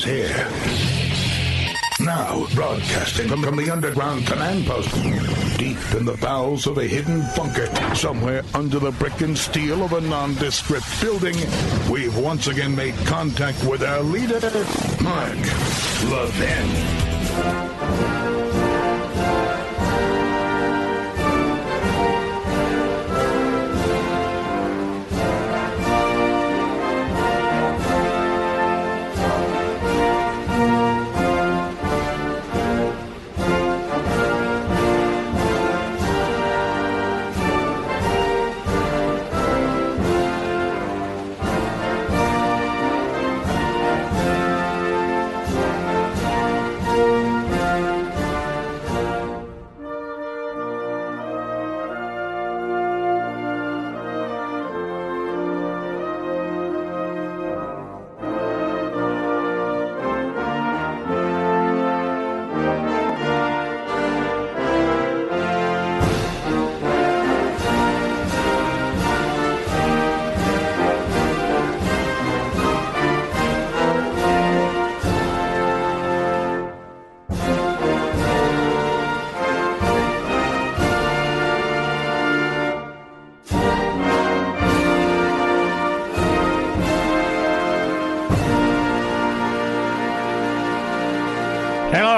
here. Now, broadcasting from the underground command post, deep in the bowels of a hidden bunker, somewhere under the brick and steel of a nondescript building, we've once again made contact with our leader, Mark Levin.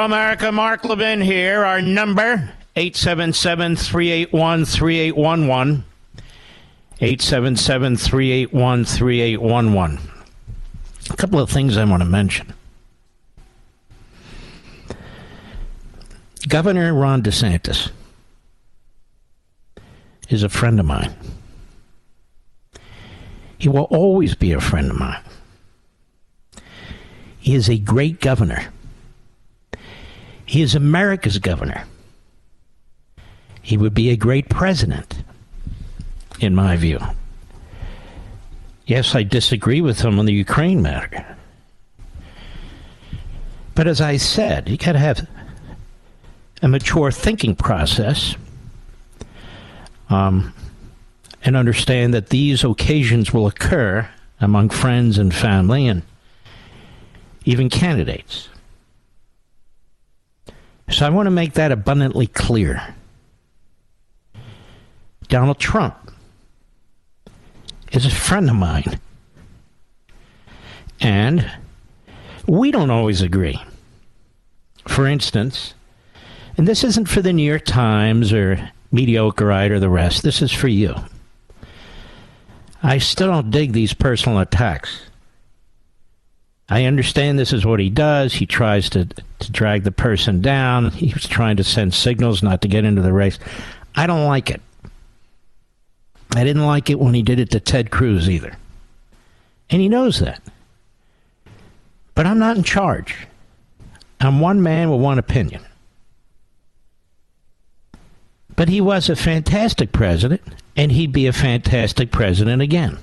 America, Mark Levin here. Our number, 877-381-3811. 877-381-3811. A couple of things I want to mention. Governor Ron DeSantis is a friend of mine. He will always be a friend of mine. He is a great governor. He is America's governor. He would be a great president, in my view. Yes, I disagree with him on the Ukraine matter. But as I said, you got to have a mature thinking process and understand that these occasions will occur among friends and family and even candidates. So I want to make that abundantly clear. Donald Trump is a friend of mine. And we don't always agree. For instance, and this isn't for the New York Times or Mediocreite or the rest. This is for you. I still don't dig these personal attacks. I understand this is what he does. He tries to drag the person down. He was trying to send signals not to get into the race. I don't like it. I didn't like it when he did it to Ted Cruz either. And he knows that. But I'm not in charge. I'm one man with one opinion. But he was a fantastic president, and he'd be a fantastic president again.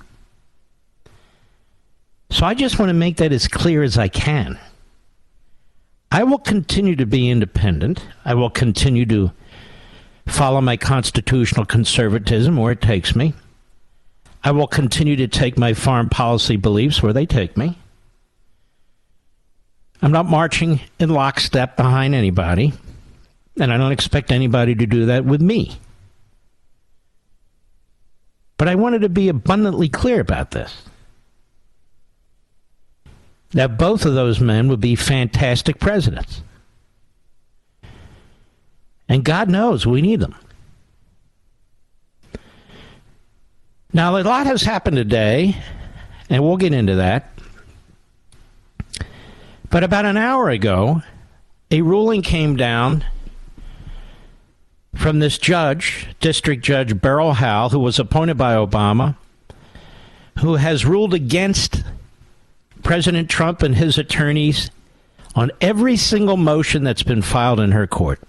So I just want to make that as clear as I can. I will continue to be independent. I will continue to follow my constitutional conservatism where it takes me. I will continue to take my foreign policy beliefs where they take me. I'm not marching in lockstep behind anybody, and I don't expect anybody to do that with me. But I wanted to be abundantly clear about this. That both of those men would be fantastic presidents. And God knows we need them. Now, a lot has happened today, and we'll get into that. But about an hour ago, a ruling came down from this judge, District Judge Beryl Howell, who was appointed by Obama, who has ruled against President Trump and his attorneys on every single motion that's been filed in her court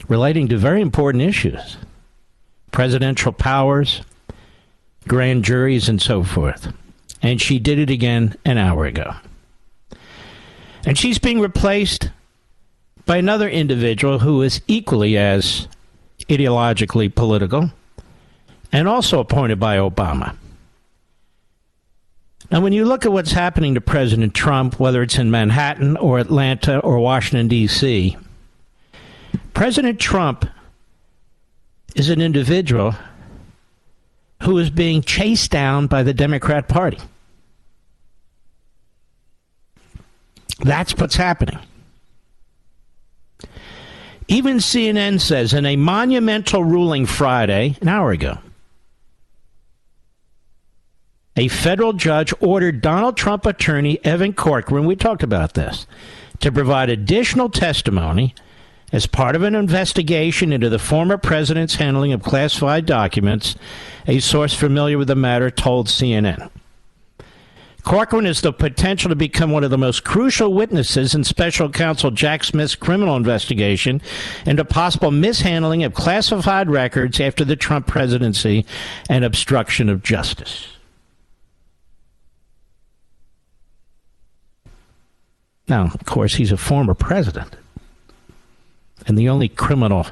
relating to very important issues, presidential powers, grand juries, and so forth. And she did it again an hour ago. And she's being replaced by another individual who is equally as ideologically political and also appointed by Obama. Now, when you look at what's happening to President Trump, whether it's in Manhattan or Atlanta or Washington, D.C., President Trump is an individual who is being chased down by the Democrat Party. That's what's happening. Even CNN says in a monumental ruling Friday, an hour ago, a federal judge ordered Donald Trump attorney Evan Corcoran, we talked about this, to provide additional testimony as part of an investigation into the former president's handling of classified documents, a source familiar with the matter told CNN. Corcoran has the potential to become one of the most crucial witnesses in special counsel Jack Smith's criminal investigation into possible mishandling of classified records after the Trump presidency and obstruction of justice. Now, of course, he's a former president. And the only criminal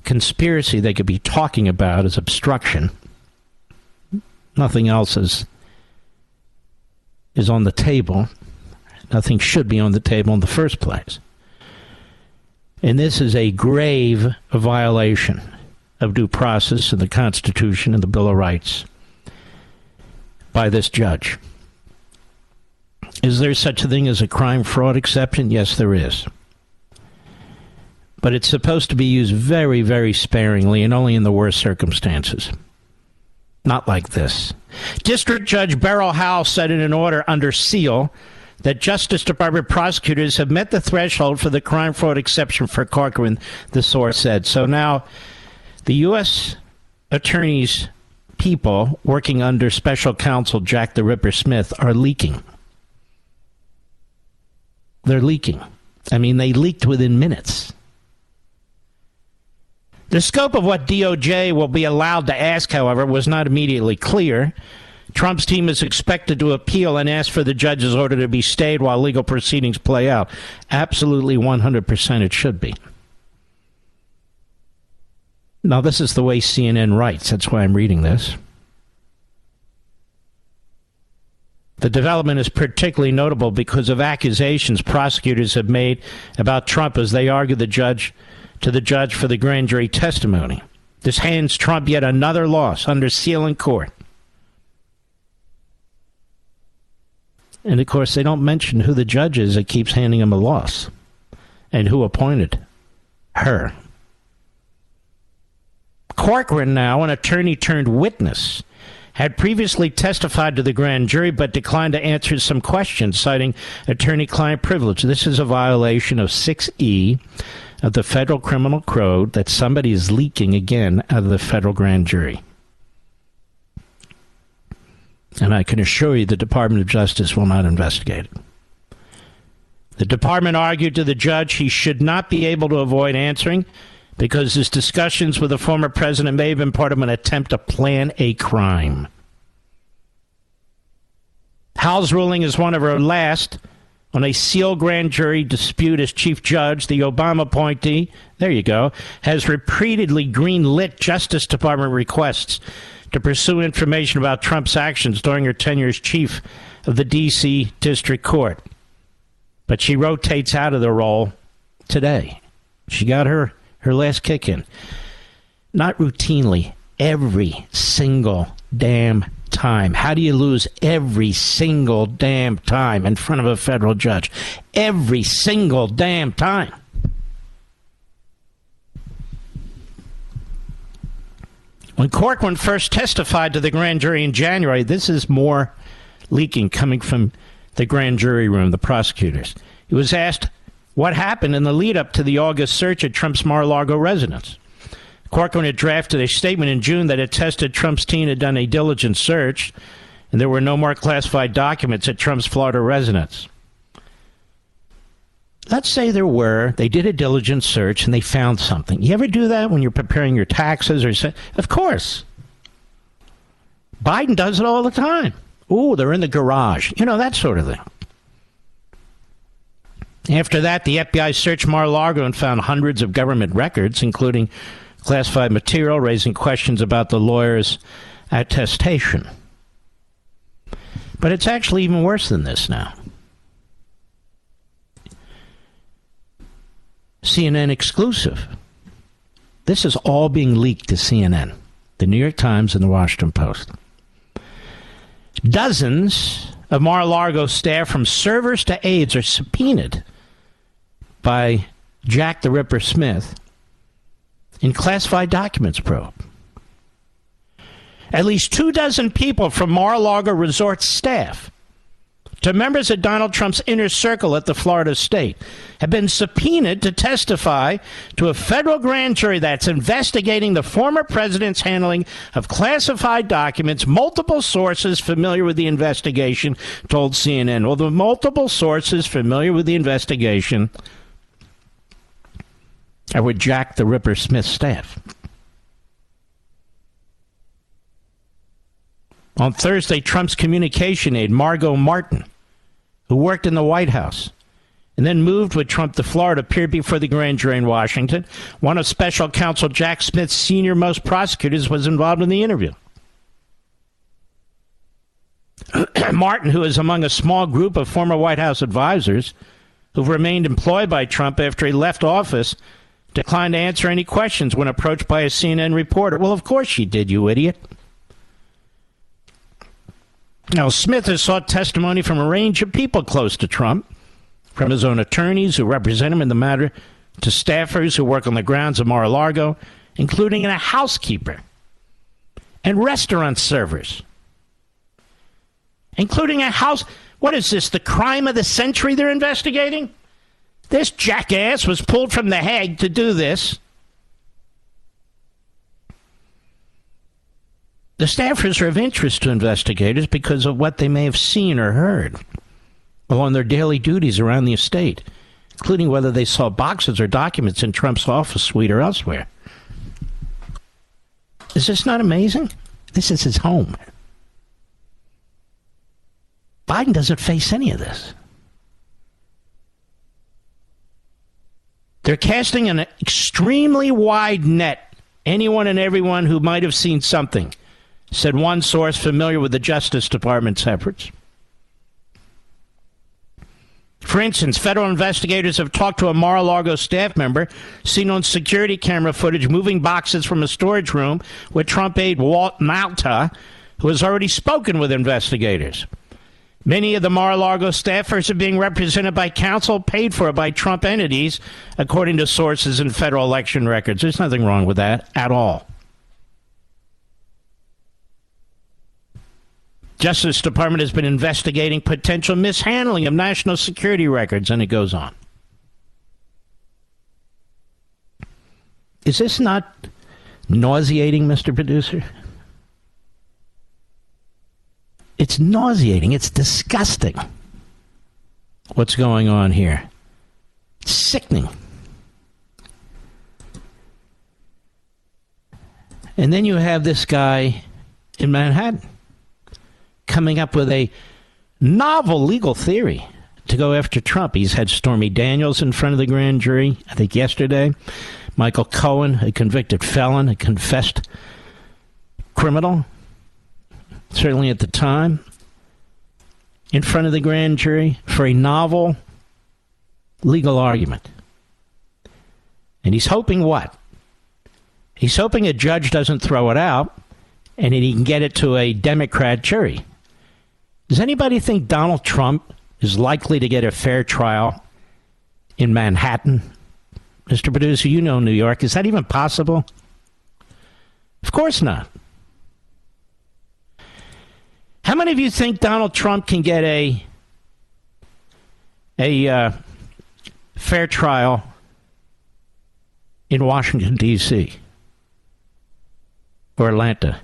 conspiracy they could be talking about is obstruction. Nothing else is on the table. Nothing should be on the table in the first place. And this is a grave violation of due process and the Constitution and the Bill of Rights by this judge. Is there such a thing as a crime-fraud exception? Yes, there is. But it's supposed to be used very, very sparingly and only in the worst circumstances. Not like this. District Judge Beryl Howell said in an order under seal that Justice Department prosecutors have met the threshold for the crime-fraud exception for Corcoran, the source said. So now the U.S. attorney's people working under special counsel Jack the Ripper Smith are leaking. They're leaking. I mean, they leaked within minutes. The scope of what DOJ will be allowed to ask, however, was not immediately clear. Trump's team is expected to appeal and ask for the judge's order to be stayed while legal proceedings play out. Absolutely 100% it should be. Now, this is the way CNN writes. That's why I'm reading this. The development is particularly notable because of accusations prosecutors have made about Trump as they argue the judge for the grand jury testimony. This hands Trump yet another loss under seal in court. And, of course, they don't mention who the judge is that keeps handing him a loss and who appointed her. Corcoran, now an attorney turned witness, had previously testified to the grand jury but declined to answer some questions, citing attorney-client privilege. This is a violation of 6E of the federal criminal code that somebody is leaking again out of the federal grand jury. And I can assure you the Department of Justice will not investigate it. The department argued to the judge he should not be able to avoid answering because his discussions with the former president may have been part of an attempt to plan a crime. Howell's ruling is one of her last on a sealed grand jury dispute as chief judge. The Obama appointee, there you go, has repeatedly green-lit Justice Department requests to pursue information about Trump's actions during her tenure as chief of the D.C. District Court. But she rotates out of the role today. She got her last kick in. Not routinely, every single damn time. How do you lose every single damn time in front of a federal judge? Every single damn time. When Corcoran first testified to the grand jury in January, this is more leaking coming from the grand jury room, the prosecutors. He was asked what happened in the lead-up to the August search at Trump's Mar-A-Lago residence. Corcoran had drafted a statement in June that attested Trump's team had done a diligent search, and there were no more classified documents at Trump's Florida residence. Let's say there were. They did a diligent search, and they found something. You ever do that when you're preparing your taxes? Of course. Biden does it all the time. Ooh, they're in the garage. You know, that sort of thing. After that, the FBI searched Mar-a-Lago and found hundreds of government records, including classified material, raising questions about the lawyer's attestation. But it's actually even worse than this now. CNN exclusive. This is all being leaked to CNN, the New York Times, and the Washington Post. Dozens of Mar-A-Lago staff, from servers to aides, are subpoenaed by Jack the Ripper Smith in classified documents probe. At least 24 people from Mar-a-Lago resort staff to members of Donald Trump's inner circle at the Florida state have been subpoenaed to testify to a federal grand jury that's investigating the former president's handling of classified documents. Multiple sources familiar with the investigation told CNN. Well, the multiple sources familiar with the investigation are with Jack the Ripper Smith staff. On Thursday, Trump's communication aide, Margot Martin, who worked in the White House and then moved with Trump to Florida, appeared before the grand jury in Washington. One of Special Counsel Jack Smith's senior-most prosecutors was involved in the interview. Martin, who is among a small group of former White House advisors who've remained employed by Trump after he left office, declined to answer any questions when approached by a CNN reporter. Well, of course she did, you idiot. Now, Smith has sought testimony from a range of people close to Trump, from his own attorneys who represent him in the matter to staffers who work on the grounds of Mar-a-Lago, including a housekeeper and restaurant servers, including a house. What is this, the crime of the century they're investigating? This jackass was pulled from The Hague to do this. The staffers are of interest to investigators because of what they may have seen or heard while on their daily duties around the estate, including whether they saw boxes or documents in Trump's office suite or elsewhere. Is this not amazing? This is his home. Biden doesn't face any of this. They're casting an extremely wide net. Anyone and everyone who might have seen something, said one source familiar with the Justice Department's efforts. For instance, federal investigators have talked to a Mar-a-Lago staff member seen on security camera footage moving boxes from a storage room with Trump aide Walt Malta, who has already spoken with investigators. Many of the Mar-a-Lago staffers are being represented by counsel paid for by Trump entities, according to sources in federal election records. There's nothing wrong with that at all. Justice Department has been investigating potential mishandling of national security records, and it goes on. Is this not nauseating, Mr. Producer? It's nauseating. It's disgusting what's going on here. It's sickening. And then you have this guy in Manhattan coming up with a novel legal theory to go after Trump. He's had Stormy Daniels in front of the grand jury, I think yesterday. Michael Cohen, a convicted felon, a confessed criminal, certainly at the time, in front of the grand jury for a novel legal argument. And he's hoping what? He's hoping a judge doesn't throw it out and that he can get it to a Democrat jury. Does anybody think Donald Trump is likely to get a fair trial in Manhattan? Mr. Producer, you know New York. Is that even possible? Of course not. How many of you think Donald Trump can get a fair trial in Washington, D.C. or Atlanta?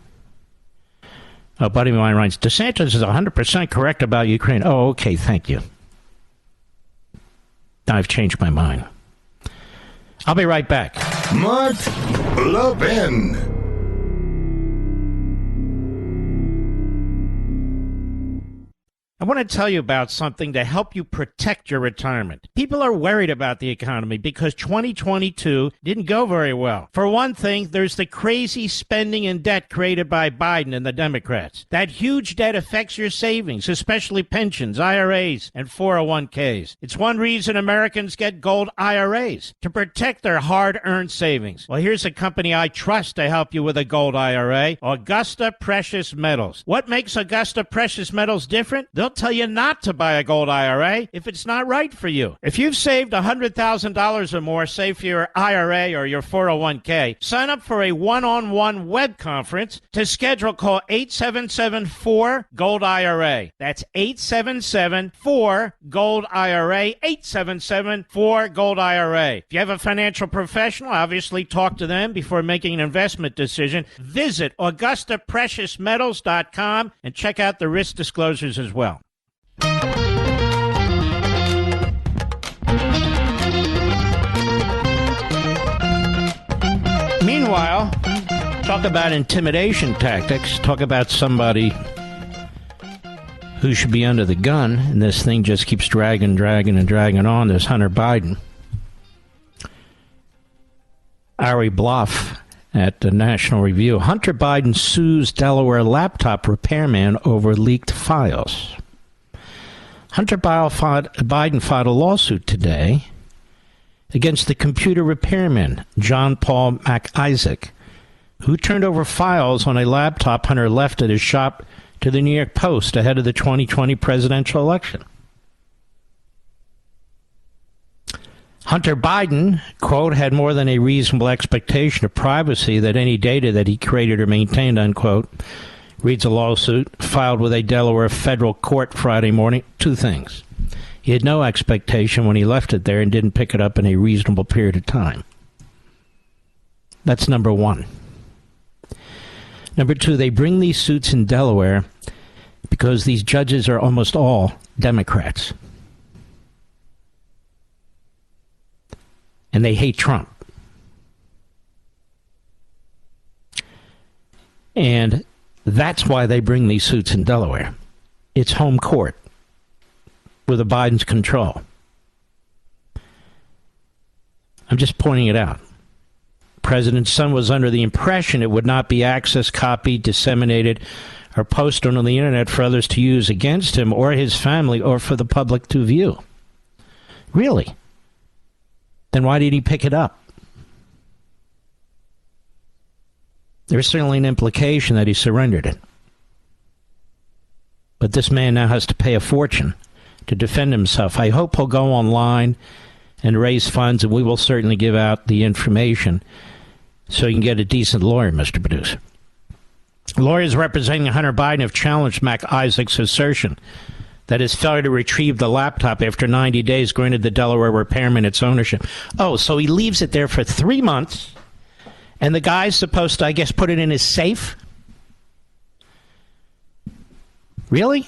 Oh, buddy of mine writes, DeSantis is 100% correct about Ukraine. Oh, okay, thank you. I've changed my mind. I'll be right back. Mark Levin. I want to tell you about something to help you protect your retirement. People are worried about the economy because 2022 didn't go very well. For one thing, there's the crazy spending and debt created by Biden and the Democrats. That huge debt affects your savings, especially pensions, IRAs, and 401ks. It's one reason Americans get gold IRAs, to protect their hard-earned savings. Well, here's a company I trust to help you with a gold IRA, Augusta Precious Metals. What makes Augusta Precious Metals different? They'll tell you not to buy a gold IRA if it's not right for you. If you've saved $100,000 or more, say for your IRA or your 401k, sign up for a one-on-one web conference. To schedule, call 877-4-GOLD-IRA. That's 877-4-GOLD-IRA, 877-4-GOLD-IRA. If you have a financial professional, obviously talk to them before making an investment decision. Visit AugustaPreciousMetals.com and check out the risk disclosures as well. Meanwhile, talk about intimidation tactics. Talk about somebody who should be under the gun, and this thing just keeps dragging on. There's Hunter Biden. Ari Bluff at the National Review. Hunter Biden sues Delaware laptop repairman over leaked files. Hunter Biden filed a lawsuit today against the computer repairman, John Paul MacIsaac, who turned over files on a laptop Hunter left at his shop to the New York Post ahead of the 2020 presidential election. Hunter Biden, quote, had more than a reasonable expectation of privacy that any data that he created or maintained, unquote, reads a lawsuit filed with a Delaware federal court Friday morning. Two things. He had no expectation when he left it there and didn't pick it up in a reasonable period of time. That's number one. Number two, they bring these suits in Delaware because these judges are almost all Democrats. And they hate Trump. And that's why they bring these suits in Delaware. It's home court with the Biden's control. I'm just pointing it out. President's son was under the impression it would not be accessed, copied, disseminated, or posted on the internet for others to use against him or his family or for the public to view. Really? Then why did he pick it up? There's certainly an implication that he surrendered it. But this man now has to pay a fortune to defend himself. I hope he'll go online and raise funds, and we will certainly give out the information so you can get a decent lawyer, Mr. Producer. Lawyers representing Hunter Biden have challenged MacIsaac's assertion that his failure to retrieve the laptop after 90 days granted the Delaware repairman its ownership. Oh, so he leaves it there for 3 months, and the guy's supposed to, I guess, put it in his safe? Really?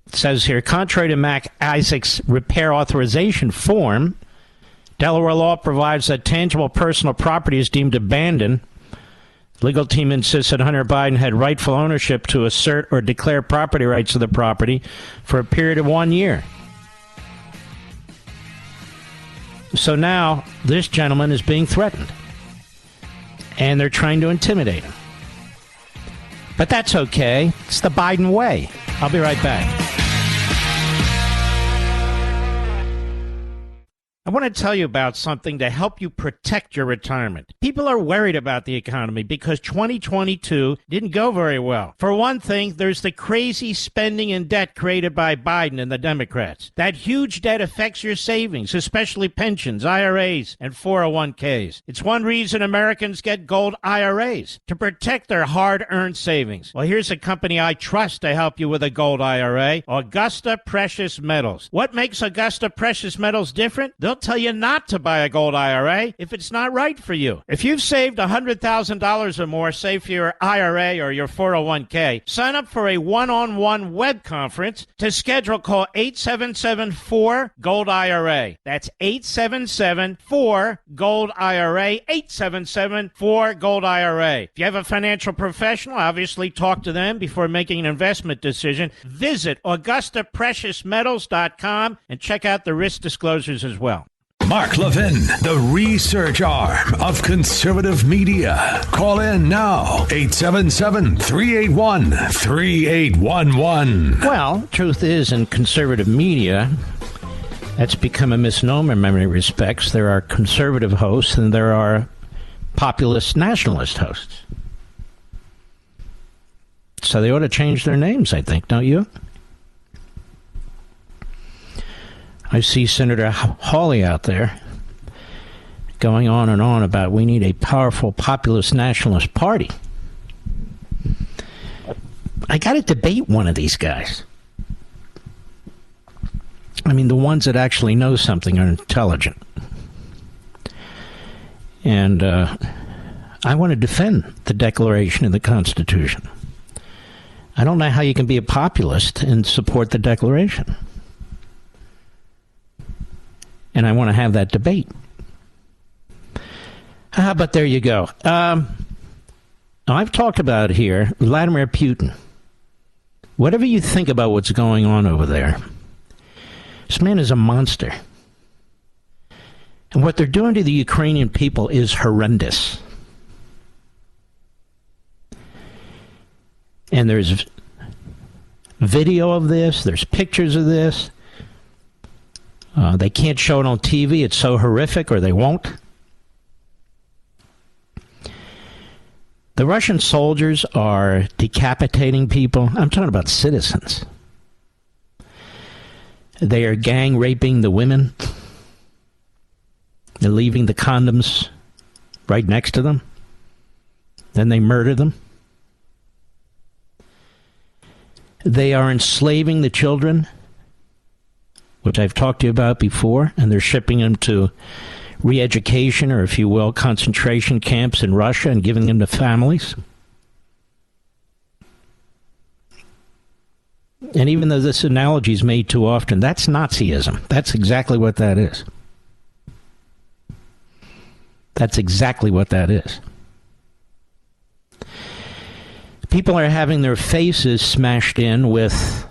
It says here, contrary to MacIsaac's repair authorization form, Delaware law provides that tangible personal property is deemed abandoned. The legal team insists that Hunter Biden had rightful ownership to assert or declare property rights to the property for a period of 1 year. So now this gentleman is being threatened, and they're trying to intimidate him. But that's okay. It's the Biden way. I'll be right back. I want to tell you about something to help you protect your retirement. People are worried about the economy because 2022 didn't go very well. For one thing, there's the crazy spending and debt created by Biden and the Democrats. That huge debt affects your savings, especially pensions, IRAs, and 401ks. It's one reason Americans get gold IRAs, to protect their hard-earned savings. Well, here's a company I trust to help you with a gold IRA, Augusta Precious Metals. What makes Augusta Precious Metals different? They'll tell you not to buy a gold IRA if it's not right for you. If you've saved $100,000 or more, say for your IRA or your 401k, sign up for a one-on-one web conference. To schedule, call 877-4-GOLD-IRA. That's 877-4-GOLD-IRA, 877-4-GOLD-IRA. If you have a financial professional, obviously talk to them before making an investment decision. Visit AugustaPreciousMetals.com and check out the risk disclosures as well. Mark Levin, the research arm of conservative media. Call in now, 877-381-3811. Well, truth is, in conservative media, that's become a misnomer in many respects. There are conservative hosts and there are populist nationalist hosts. So they ought to change their names, I think, don't you? I see Senator Hawley out there going on and on about we need a powerful populist nationalist party. I got to debate one of these guys. I mean, the ones that actually know something are intelligent. And I want to defend the Declaration and the Constitution. I don't know how you can be a populist and support the Declaration. And I want to have that debate. But there you go. I've talked about here Vladimir Putin. Whatever you think about what's going on over there, this man is a monster. And what they're doing to the Ukrainian people is horrendous. And there's video of this, there's pictures of this. They can't show it on TV. It's so horrific, or they won't. The Russian soldiers are decapitating people. I'm talking about citizens. They are gang raping the women. They're leaving the condoms right next to them. Then they murder them. They are enslaving the children, which I've talked to you about before, and they're shipping them to re-education, or if you will, concentration camps in Russia and giving them to families. And even though this analogy is made too often, that's Nazism. That's exactly what that is. That's exactly what that is. People are having their faces smashed in with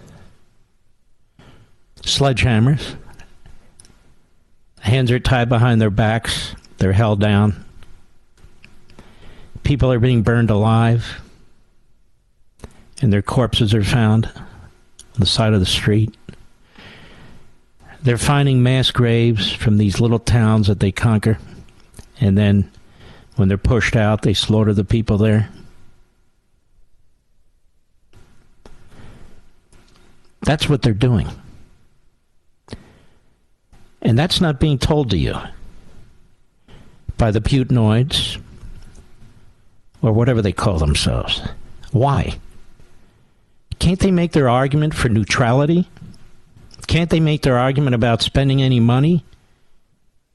sledgehammers. Hands are tied behind their backs. They're held down. People are being burned alive. And their corpses are found on the side of the street. They're finding mass graves from these little towns that they conquer. And then when they're pushed out, they slaughter the people there. That's what they're doing. And that's not being told to you by the Putinoids or whatever they call themselves. Why? Can't they make their argument for neutrality? Can't they make their argument about spending any money?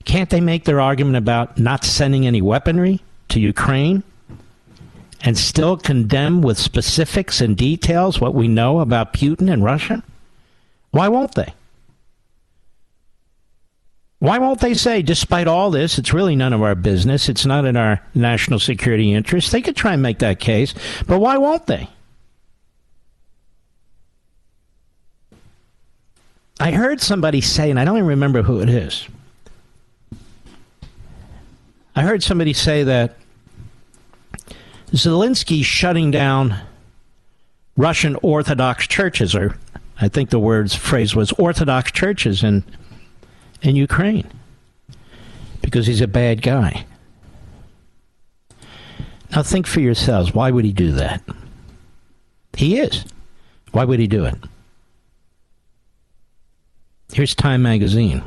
Can't they make their argument about not sending any weaponry to Ukraine and still condemn with specifics and details what we know about Putin and Russia? Why won't they? Why won't they say, despite all this, it's really none of our business, it's not in our national security interest? They could try and make that case, but why won't they? I heard somebody say, and I don't even remember who it is, I heard somebody say that Zelensky's shutting down Russian Orthodox churches, or I think the phrase was Orthodox churches in Ukraine, because he's a bad guy. Now think for yourselves, why would he do that? He is. Why would he do it? Here's Time magazine,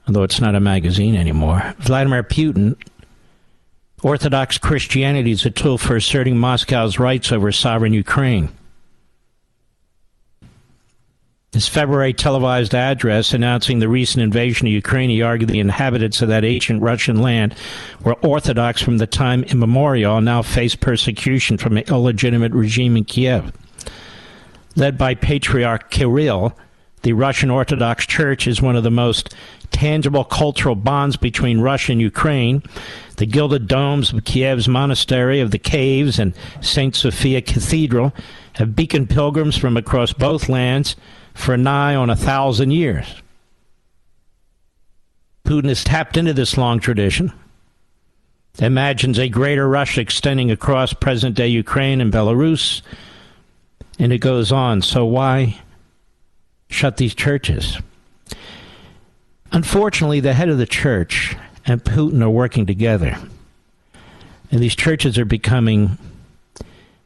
although it's not a magazine anymore. Vladimir Putin, Orthodox Christianity is a tool for asserting Moscow's rights over sovereign Ukraine. his February televised address announcing the recent invasion of Ukraine, he argued the inhabitants of that ancient Russian land were Orthodox from the time immemorial and now face persecution from an illegitimate regime in Kiev. Led by Patriarch Kirill, the Russian Orthodox Church is one of the most tangible cultural bonds between Russia and Ukraine. The gilded domes of Kiev's Monastery of the Caves and St. Sophia Cathedral have beaconed pilgrims from across both lands for nigh on 1,000 years. Putin has tapped into this long tradition, imagines a greater Russia extending across present-day Ukraine and Belarus, and it goes on. So why shut these churches? Unfortunately, the head of the church and Putin are working together, and these churches are becoming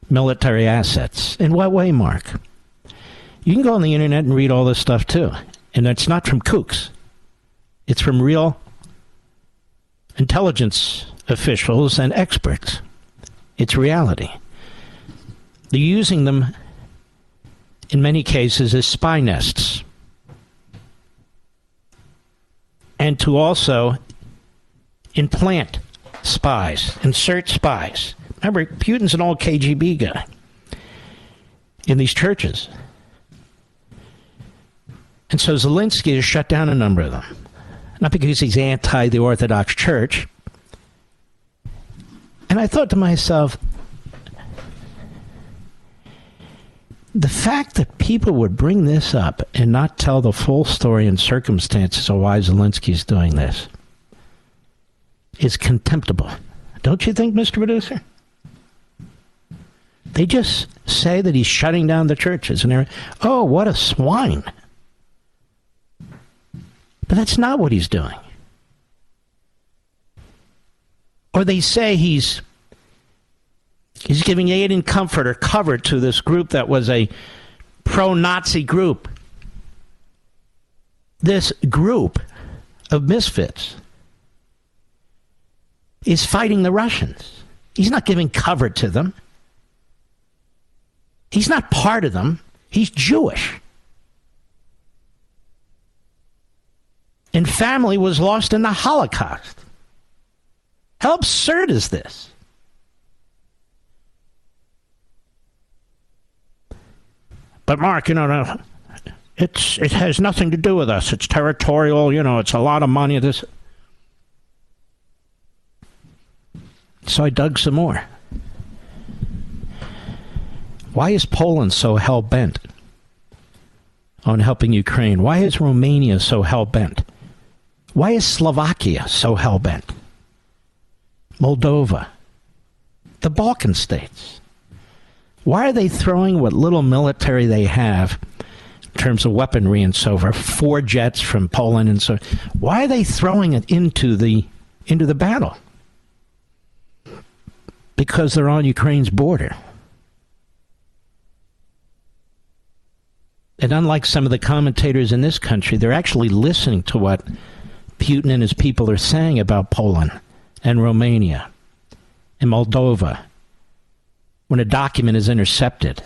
military assets. In what way, Mark? You can go on the internet and read all this stuff too, and it's not from kooks. It's from real intelligence officials and experts. It's reality. They're using them in many cases as spy nests, and to also implant spies, insert spies. Remember, Putin's an old KGB guy in these churches. And so Zelensky has shut down a number of them. Not because he's anti the Orthodox Church. And I thought to myself, the fact that people would bring this up and not tell the full story and circumstances of why Zelensky's doing this is contemptible. Don't you think, Mr. Producer? They just say that he's shutting down the churches, and they're, oh, what a swine. But that's not what he's doing. Or they say he's giving aid and comfort or cover to this group that was a pro-Nazi group. This group of misfits is fighting the Russians. He's not giving cover to them. He's not part of them. He's Jewish. And family was lost in the Holocaust. How absurd is this? But Mark, it has nothing to do with us. It's territorial, it's a lot of money. So I dug some more. Why is Poland so hell-bent on helping Ukraine? Why is Romania so hell-bent? Why is Slovakia so hell-bent? Moldova, the Balkan states. Why are they throwing what little military they have in terms of weaponry and so forth, 4 jets from Poland and so, why are they throwing it into the battle? Because they're on Ukraine's border. And unlike some of the commentators in this country, they're actually listening to what Putin and his people are saying about Poland and Romania and Moldova when a document is intercepted.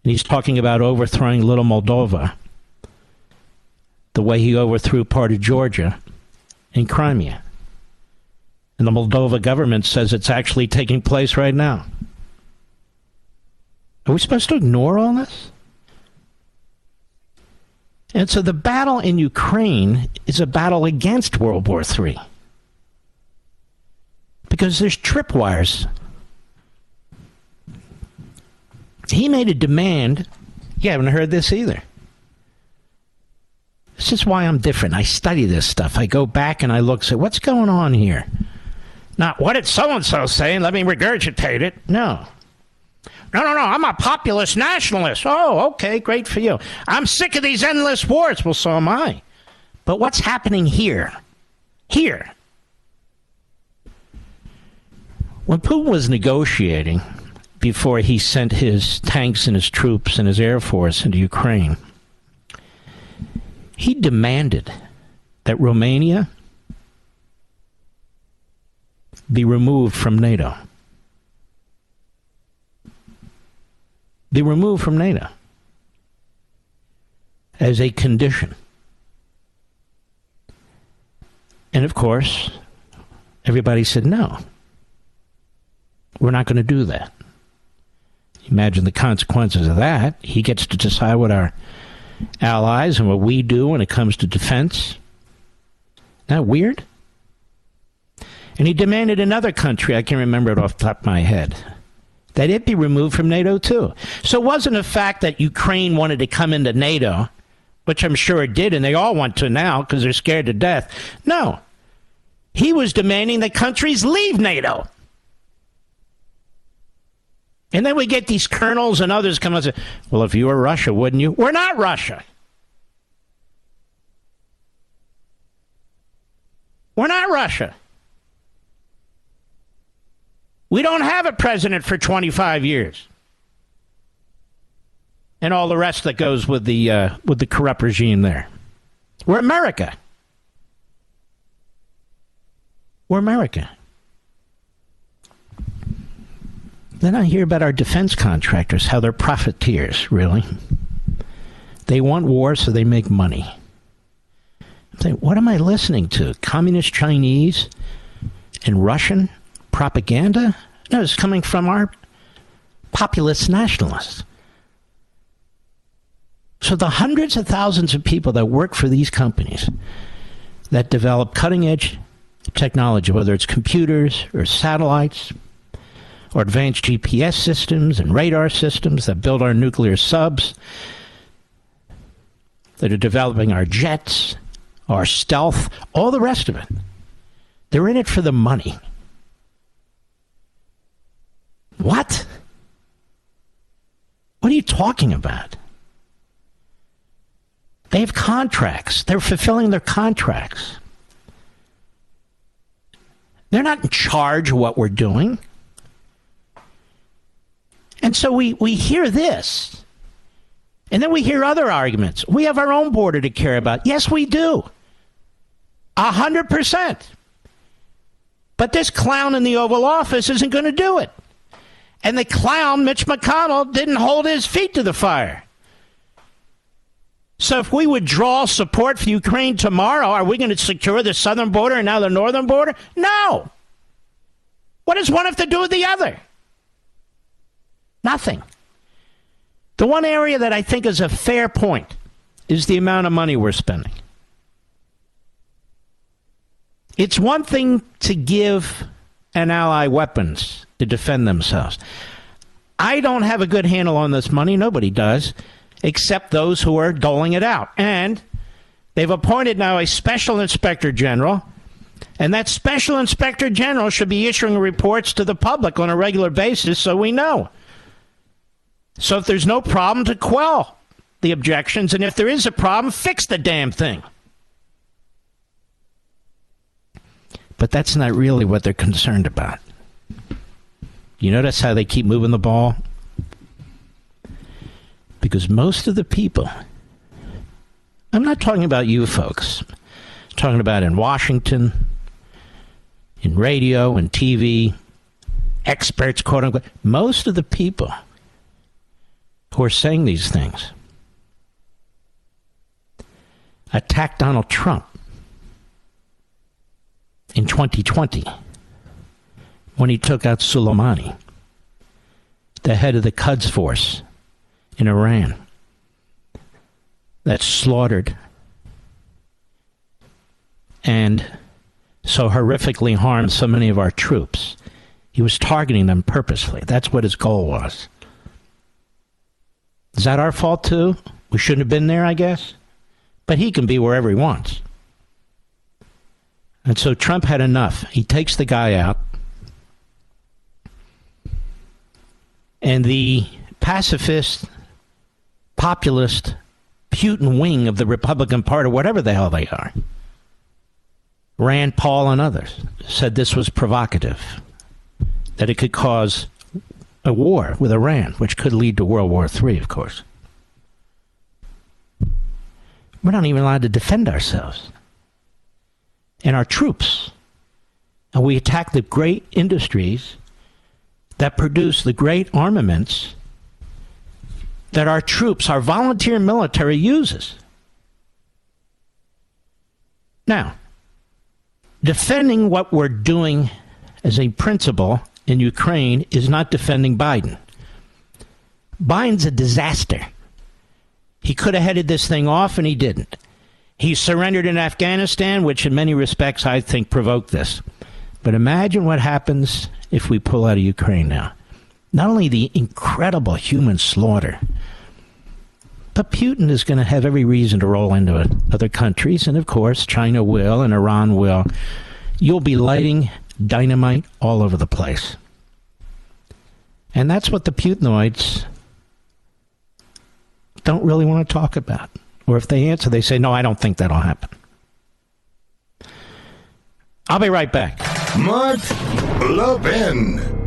And he's talking about overthrowing little Moldova the way he overthrew part of Georgia and Crimea. And the Moldova government says it's actually taking place right now. Are we supposed to ignore all this? And so the battle in Ukraine is a battle against World War III. Because there's tripwires. He made a demand. You haven't heard this either. This is why I'm different. I study this stuff. I go back and I look, say, what's going on here? Not, what did so-and-so say? Let me regurgitate it. No. No, I'm a populist nationalist. Oh, okay, great for you. I'm sick of these endless wars. Well, so am I. But what's happening here? Here. When Putin was negotiating before he sent his tanks and his troops and his air force into Ukraine, he demanded that Romania be removed from NATO. Be removed from NATO. as a condition. And of course, everybody said, no, we're not going to do that. Imagine the consequences of that. He gets to decide what our allies and what we do when it comes to defense. Isn't that weird? And he demanded another country, I can't remember it off the top of my head, that it be removed from NATO too. So it wasn't a fact that Ukraine wanted to come into NATO, which I'm sure it did, and they all want to now because they're scared to death. No. He was demanding that countries leave NATO. And then we get these colonels and others come and say, well, if you were Russia, wouldn't you? We're not Russia. We're not Russia. We don't have a president for 25 years. And all the rest that goes with the corrupt regime there. We're America. We're America. Then I hear about our defense contractors, how they're profiteers, really. They want war so they make money. I'm saying, what am I listening to? Communist Chinese and Russian propaganda? No, it's coming from our populist nationalists. So the hundreds of thousands of people that work for these companies that develop cutting-edge technology, whether it's computers or satellites or advanced GPS systems and radar systems that build our nuclear subs, that are developing our jets, our stealth, all the rest of it. They're in it for the money. What? What are you talking about? They have contracts. They're fulfilling their contracts. They're not in charge of what we're doing. And so we hear this. And then we hear other arguments. We have our own border to care about. Yes, we do. 100%. But this clown in the Oval Office isn't going to do it. And the clown, Mitch McConnell, didn't hold his feet to the fire. So if we withdraw support for Ukraine tomorrow, are we going to secure the southern border and now the northern border? No. What does one have to do with the other? Nothing. The one area that I think is a fair point is the amount of money we're spending. It's one thing to give an ally weapons to defend themselves. I don't have a good handle on this money. Nobody does, except those who are doling it out. And they've appointed now a special inspector general, and that special inspector general should be issuing reports to the public on a regular basis so we know. So if there's no problem, to quell the objections, and if there is a problem, fix the damn thing. But that's not really what they're concerned about. You notice how they keep moving the ball? Because most of the people, I'm not talking about you folks, I'm talking about in Washington, in radio and TV, experts, quote unquote, most of the people who are saying these things attacked Donald Trump in 2020 when he took out Soleimani, the head of the Quds force in Iran that slaughtered and so horrifically harmed so many of our troops. He was targeting them purposely. That's what his goal was. Is that our fault too? We shouldn't have been there, I guess. But he can be wherever he wants. And so Trump had enough. He takes the guy out. And the pacifist, populist, Putin wing of the Republican Party, whatever the hell they are, Rand Paul and others, said this was provocative, that it could cause a war with Iran, which could lead to World War III, of course. We're not even allowed to defend ourselves and our troops. And we attack the great industries that produce the great armaments that our troops, our volunteer military uses. Now, defending what we're doing as a principle in Ukraine is not defending Biden. Biden's a disaster. He could have headed this thing off, and he didn't. He surrendered in Afghanistan, which in many respects I think provoked this. But imagine what happens if we pull out of Ukraine now. Not only the incredible human slaughter, but Putin is going to have every reason to roll into other countries, and of course China will and Iran will. You'll be lighting dynamite all over the place. And that's what the Putinoids don't really want to talk about. Or if they answer, they say, no, I don't think that'll happen. I'll be right back. Mark Levin.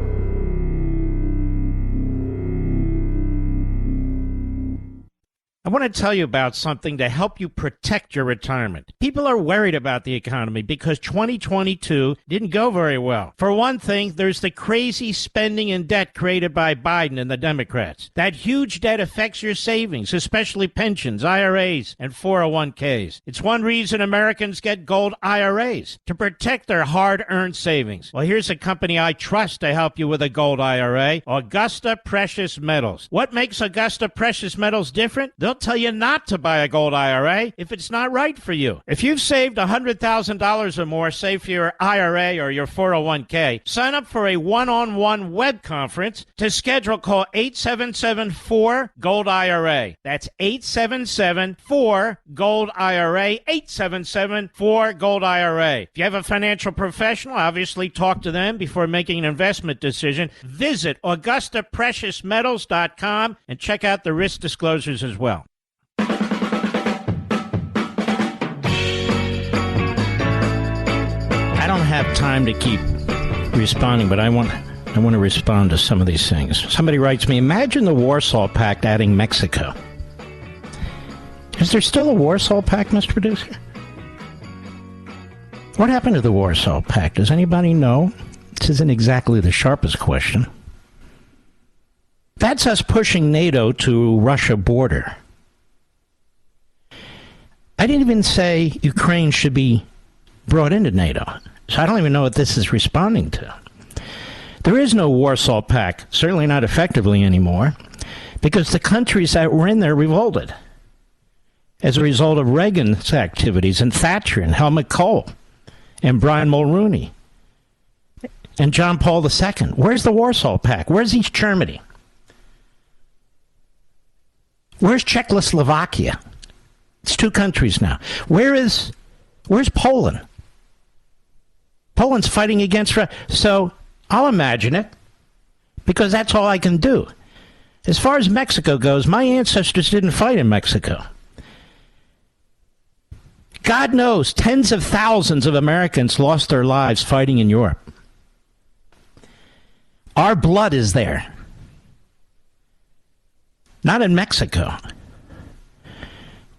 I want to tell you about something to help you protect your retirement. People are worried about the economy because 2022 didn't go very well. For one thing, there's the crazy spending and debt created by Biden and the Democrats. That huge debt affects your savings, especially pensions, IRAs, and 401ks. It's one reason Americans get gold IRAs, to protect their hard-earned savings. Well, here's a company I trust to help you with a gold IRA, Augusta Precious Metals. What makes Augusta Precious Metals different? They'll tell you not to buy a gold IRA if it's not right for you. If you've saved $100,000 or more, say for your IRA or your 401k, sign up for a one-on-one web conference. To schedule, call 877-4-GOLD-IRA. That's 877-4-GOLD-IRA, 877-4-GOLD-IRA. If you have a financial professional, obviously talk to them before making an investment decision. Visit AugustaPreciousMetals.com and check out the risk disclosures as well. I don't have time to keep responding, but I want to respond to some of these things. Somebody writes me, imagine the Warsaw Pact adding Mexico. Is there still a Warsaw Pact, Mr. Producer? What happened to the Warsaw Pact? Does anybody know? This isn't exactly the sharpest question. That's us pushing NATO to Russia border. I didn't even say Ukraine should be brought into NATO. So I don't even know what this is responding to. There is no Warsaw Pact, certainly not effectively anymore, because the countries that were in there revolted as a result of Reagan's activities and Thatcher and Helmut Kohl and Brian Mulroney and John Paul II. Where's the Warsaw Pact? Where's East Germany? Where's Czechoslovakia? It's two countries now. Where's Poland? Poland's fighting against Russia. So I'll imagine it because that's all I can do. As far as Mexico goes, my ancestors didn't fight in Mexico. God knows tens of thousands of Americans lost their lives fighting in Europe. Our blood is there. Not in Mexico.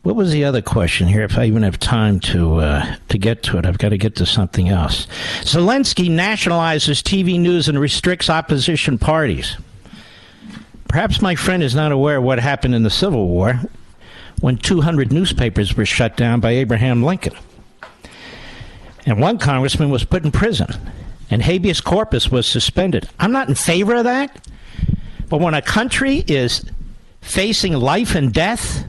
What was the other question here? If I even have time to get to it, I've got to get to something else. Zelensky nationalizes TV news and restricts opposition parties. Perhaps my friend is not aware of what happened in the Civil War when 200 newspapers were shut down by Abraham Lincoln. And one congressman was put in prison, and habeas corpus was suspended. I'm not in favor of that, but when a country is facing life and death,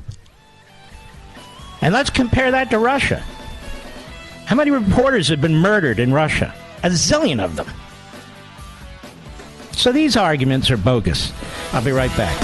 and let's compare that to Russia. How many reporters have been murdered in Russia? A zillion of them. So these arguments are bogus. I'll be right back.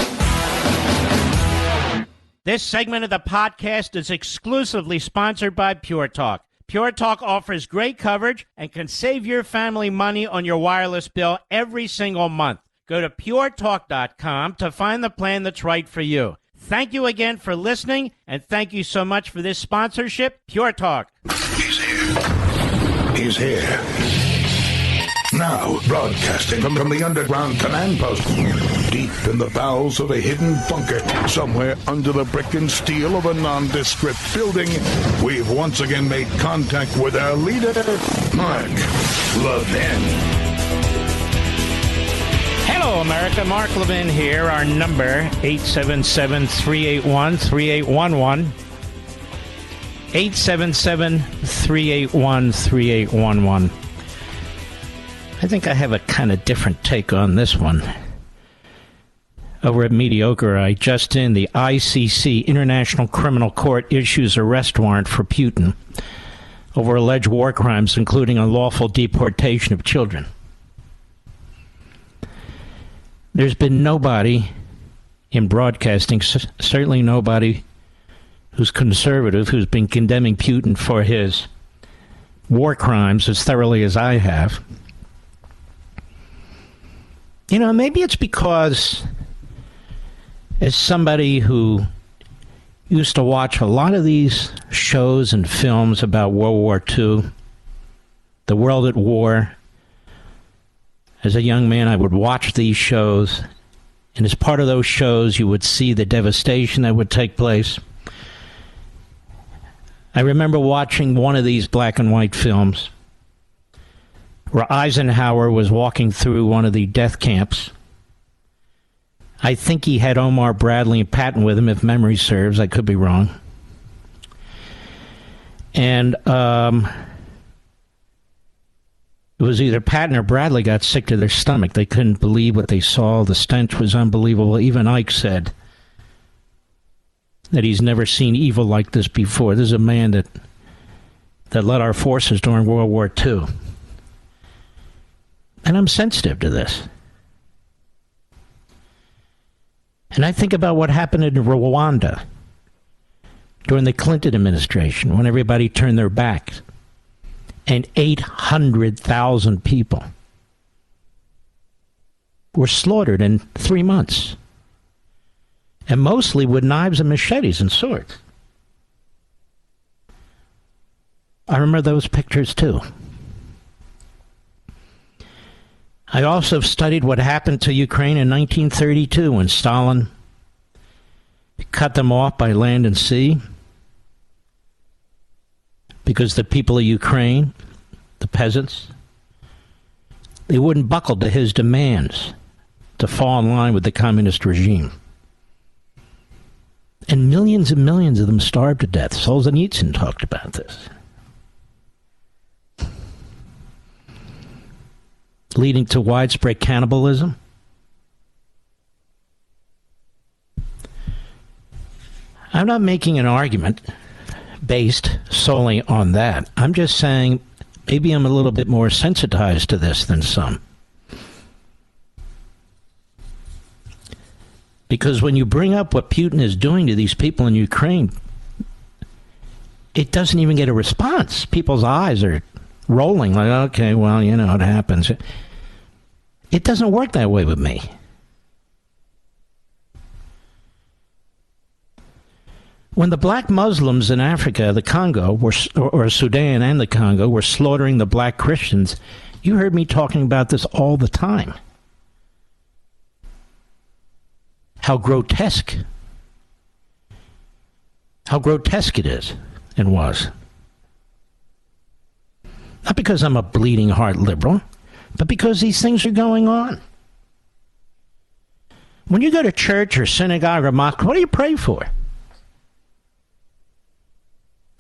This segment of the podcast is exclusively sponsored by Pure Talk. Pure Talk offers great coverage and can save your family money on your wireless bill every single month. Go to puretalk.com to find the plan that's right for you. Thank you again for listening, and thank you so much for this sponsorship, Pure Talk. He's here. He's here. Now, broadcasting from the underground command post, deep in the bowels of a hidden bunker, somewhere under the brick and steel of a nondescript building, we've once again made contact with our leader, Mark Levin. Hello, America. Mark Levin here. Our number, 877-381-3811. 877-381-3811. I think I have a kind of different take on this one. Over at Mediocre, just in, the ICC, International Criminal Court, issues arrest warrant for Putin over alleged war crimes, including unlawful deportation of children. There's been nobody in broadcasting, certainly nobody who's conservative, who's been condemning Putin for his war crimes as thoroughly as I have. You know, maybe it's because, as somebody who used to watch a lot of these shows and films about World War II, the world at war, as a young man, I would watch these shows, and as part of those shows, you would see the devastation that would take place. I remember watching one of these black and white films where Eisenhower was walking through one of the death camps. I think he had Omar Bradley and Patton with him, if memory serves. I could be wrong. And it was either Patton or Bradley got sick to their stomach. They couldn't believe what they saw. The stench was unbelievable. Even Ike said that he's never seen evil like this before. This is a man that led our forces during World War II. And I'm sensitive to this. And I think about what happened in Rwanda during the Clinton administration, when everybody turned their backs, and 800,000 people were slaughtered in 3 months, and mostly with knives and machetes and swords. I remember those pictures too. I also studied what happened to Ukraine in 1932 when Stalin cut them off by land and sea, because the people of Ukraine, the peasants, they wouldn't buckle to his demands to fall in line with the communist regime. And millions of them starved to death. Solzhenitsyn talked about this. Leading to widespread cannibalism. I'm not making an argument based solely on that. I'm just saying maybe I'm a little bit more sensitized to this than some. Because when you bring up what Putin is doing to these people in Ukraine, it doesn't even get a response. People's eyes are rolling like, okay, well, you know, it happens. It doesn't work that way with me. When the black Muslims in Africa, the Congo, or Sudan and the Congo, were slaughtering the black Christians, you heard me talking about this all the time. How grotesque it is and was. Not because I'm a bleeding heart liberal, but because these things are going on. When you go to church or synagogue or mosque, what do you pray for?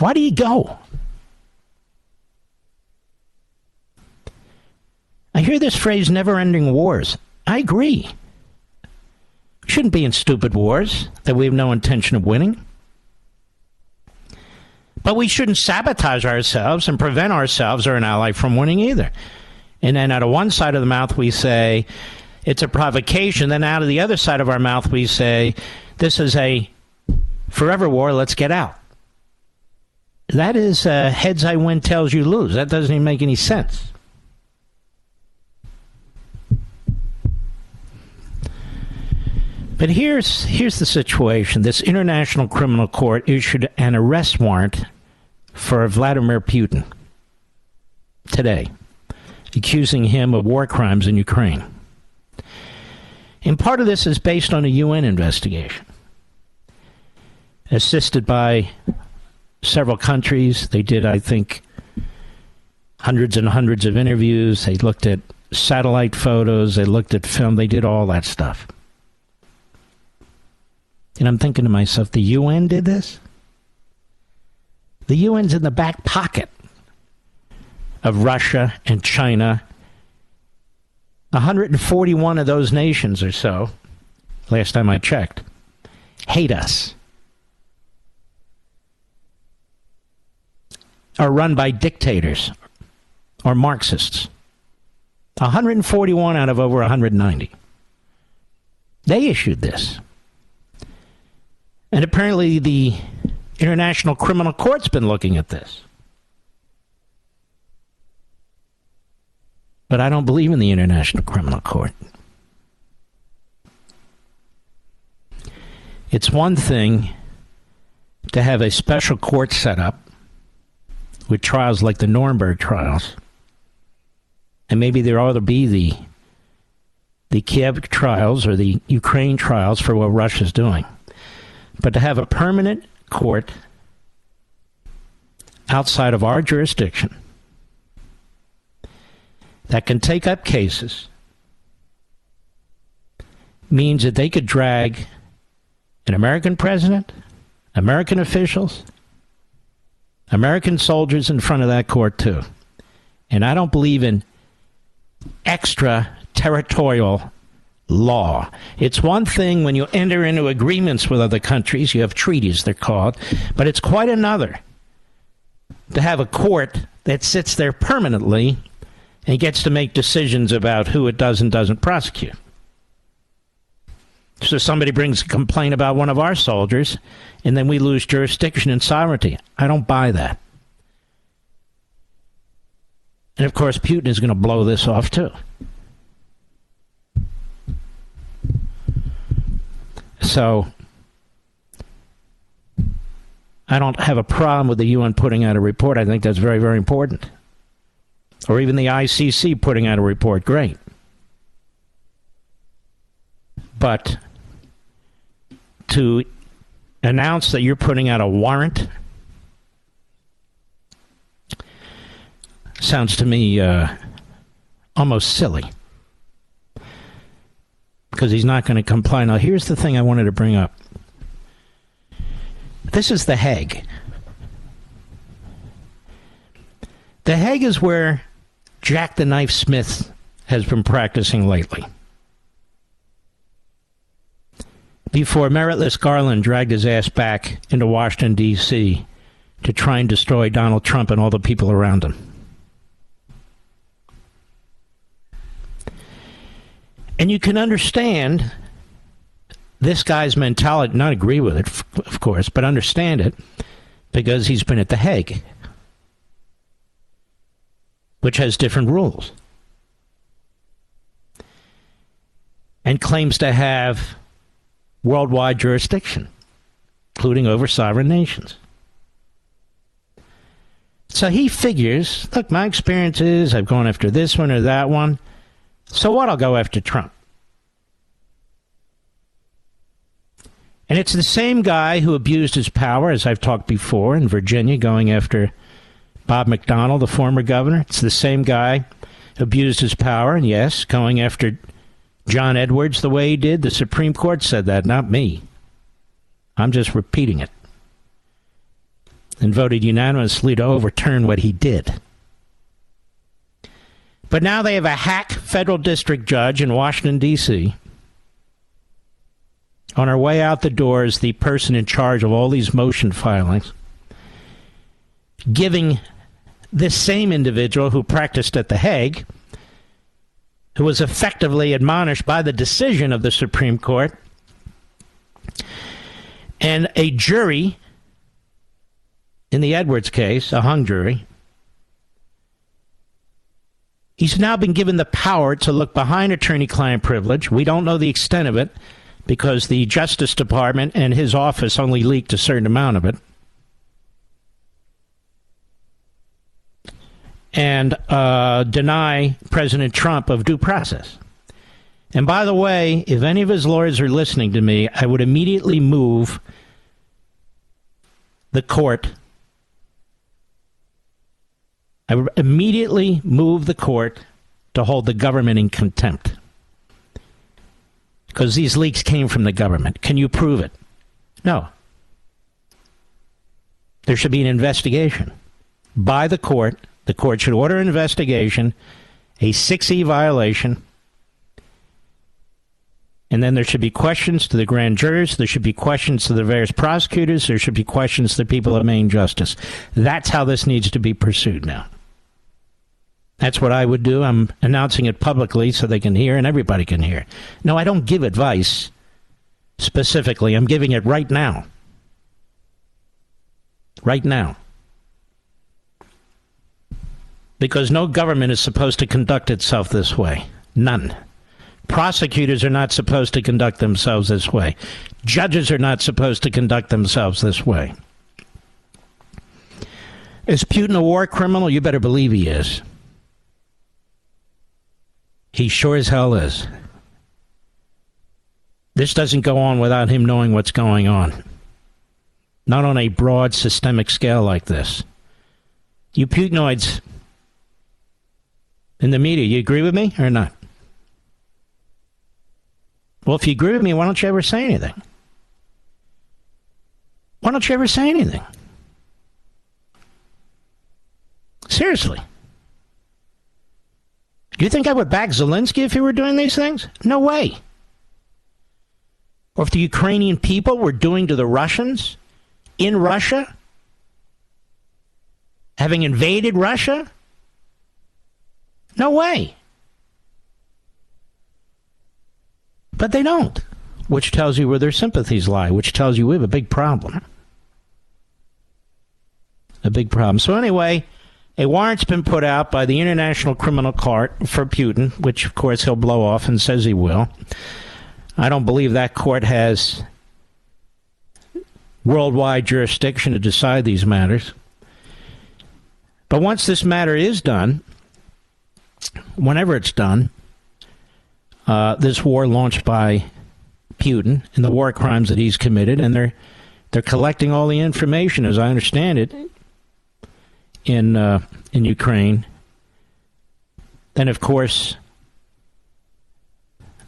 Why do you go? I hear this phrase, never-ending wars. I agree. We shouldn't be in stupid wars that we have no intention of winning. But we shouldn't sabotage ourselves and prevent ourselves or an ally from winning either. And then out of one side of the mouth we say, it's a provocation. Then out of the other side of our mouth we say, this is a forever war, let's get out. That is heads I win, tails you lose. That doesn't even make any sense. But here's the situation. This International Criminal Court issued an arrest warrant for Vladimir Putin today, accusing him of war crimes in Ukraine. And part of this is based on a UN investigation, assisted by several countries. They did, I think, hundreds and hundreds of interviews. They looked at satellite photos. They looked at film. They did all that stuff. And I'm thinking to myself, the UN did this? The UN's in the back pocket of Russia and China. 141 of those nations or so, last time I checked, hate us. Are run by dictators or Marxists. 141 out of over 190. They issued this. And apparently the International Criminal Court's been looking at this. But I don't believe in the International Criminal Court. It's one thing to have a special court set up with trials like the Nuremberg trials. And maybe there ought to be the Kiev trials or the Ukraine trials for what Russia's doing. But to have a permanent court outside of our jurisdiction that can take up cases means that they could drag an American president, American officials, American soldiers in front of that court too. And I don't believe in extraterritorial law. It's one thing when you enter into agreements with other countries, you have treaties, they're called, but it's quite another to have a court that sits there permanently and gets to make decisions about who it does and doesn't prosecute. So somebody brings a complaint about one of our soldiers, and then we lose jurisdiction and sovereignty. I don't buy that. And of course, Putin is going to blow this off too. So I don't have a problem with the UN putting out a report. I think that's very, very important. Or even the ICC putting out a report. Great. But to announce that you're putting out a warrant sounds to me almost silly. Because he's not going to comply. Now, here's the thing I wanted to bring up. This is The Hague. The Hague is where Jack the Knife Smith has been practicing lately. Before Meritless Garland dragged his ass back into Washington, D.C. to try and destroy Donald Trump and all the people around him. And you can understand this guy's mentality, not agree with it, of course, but understand it, because he's been at The Hague, which has different rules, and claims to have worldwide jurisdiction, including over sovereign nations. So he figures, look, my experience is I've gone after this one or that one, so what? I'll go after Trump. And it's the same guy who abused his power, as I've talked before, in Virginia, going after Bob McDonnell, the former governor. It's the same guy who abused his power, and yes, going after John Edwards the way he did. The Supreme Court said that, not me. I'm just repeating it. And voted unanimously to overturn what he did. But now they have a hack federal district judge in Washington, D.C. On her way out the door is the person in charge of all these motion filings, giving this same individual who practiced at The Hague, who was effectively admonished by the decision of the Supreme Court, and a jury in the Edwards case, a hung jury. He's now been given the power to look behind attorney-client privilege. We don't know the extent of it because the Justice Department and his office only leaked a certain amount of it. And deny President Trump of due process. And by the way, if any of his lawyers are listening to me, I would immediately move the court. I would immediately move the court to hold the government in contempt. Because these leaks came from the government. Can you prove it? No. There should be an investigation by the court. The court should order an investigation, a 6E violation, and then there should be questions to the grand jurors. There should be questions to the various prosecutors. There should be questions to the people of Maine Justice. That's how this needs to be pursued now. That's what I would do. I'm announcing it publicly so they can hear and everybody can hear. No, I don't give advice specifically. I'm giving it right now. Right now. Because no government is supposed to conduct itself this way. None. Prosecutors are not supposed to conduct themselves this way. Judges are not supposed to conduct themselves this way. Is Putin a war criminal? You better believe he is. He sure as hell is. This doesn't go on without him knowing what's going on. Not on a broad systemic scale like this. You Putinoids in the media, you agree with me or not? Well, if you agree with me, why don't you ever say anything? Why don't you ever say anything? Seriously. Do you think I would back Zelensky if he were doing these things? No way. Or if the Ukrainian people were doing to the Russians in Russia, having invaded Russia? No way. But they don't, which tells you where their sympathies lie, which tells you we have a big problem. A big problem. So anyway, a warrant's been put out by the International Criminal Court for Putin, which, of course, he'll blow off and says he will. I don't believe that court has worldwide jurisdiction to decide these matters. But once this matter is done, whenever it's done, this war launched by Putin and the war crimes that he's committed, and they're collecting all the information, as I understand it, in Ukraine. Then, of course,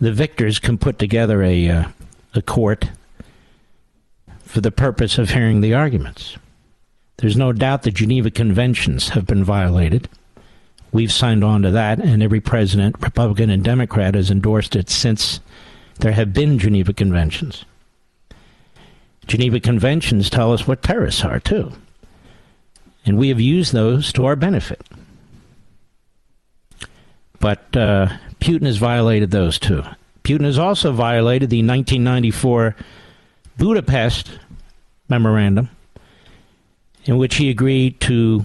the victors can put together a court for the purpose of hearing the arguments. There's no doubt the Geneva Conventions have been violated. We've signed on to that, and every president, Republican and Democrat, has endorsed it since there have been Geneva Conventions. Geneva Conventions tell us what terrorists are, too. And we have used those to our benefit. But Putin has violated those, too. Putin has also violated the 1994 Budapest Memorandum, in which he agreed to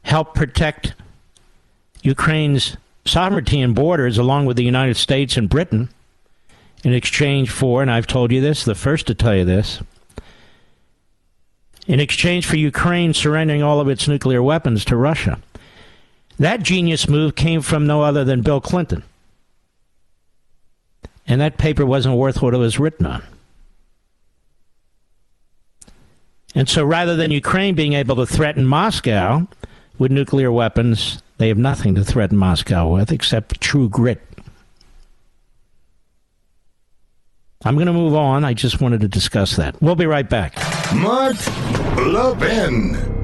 help protect Ukraine's sovereignty and borders along with the United States and Britain in exchange for, and I've told you this, the first to tell you this, in exchange for Ukraine surrendering all of its nuclear weapons to Russia. That genius move came from no other than Bill Clinton. And that paper wasn't worth what it was written on. And so rather than Ukraine being able to threaten Moscow with nuclear weapons, they have nothing to threaten Moscow with except true grit. I'm going to move on. I just wanted to discuss that. We'll be right back. Mark Levin.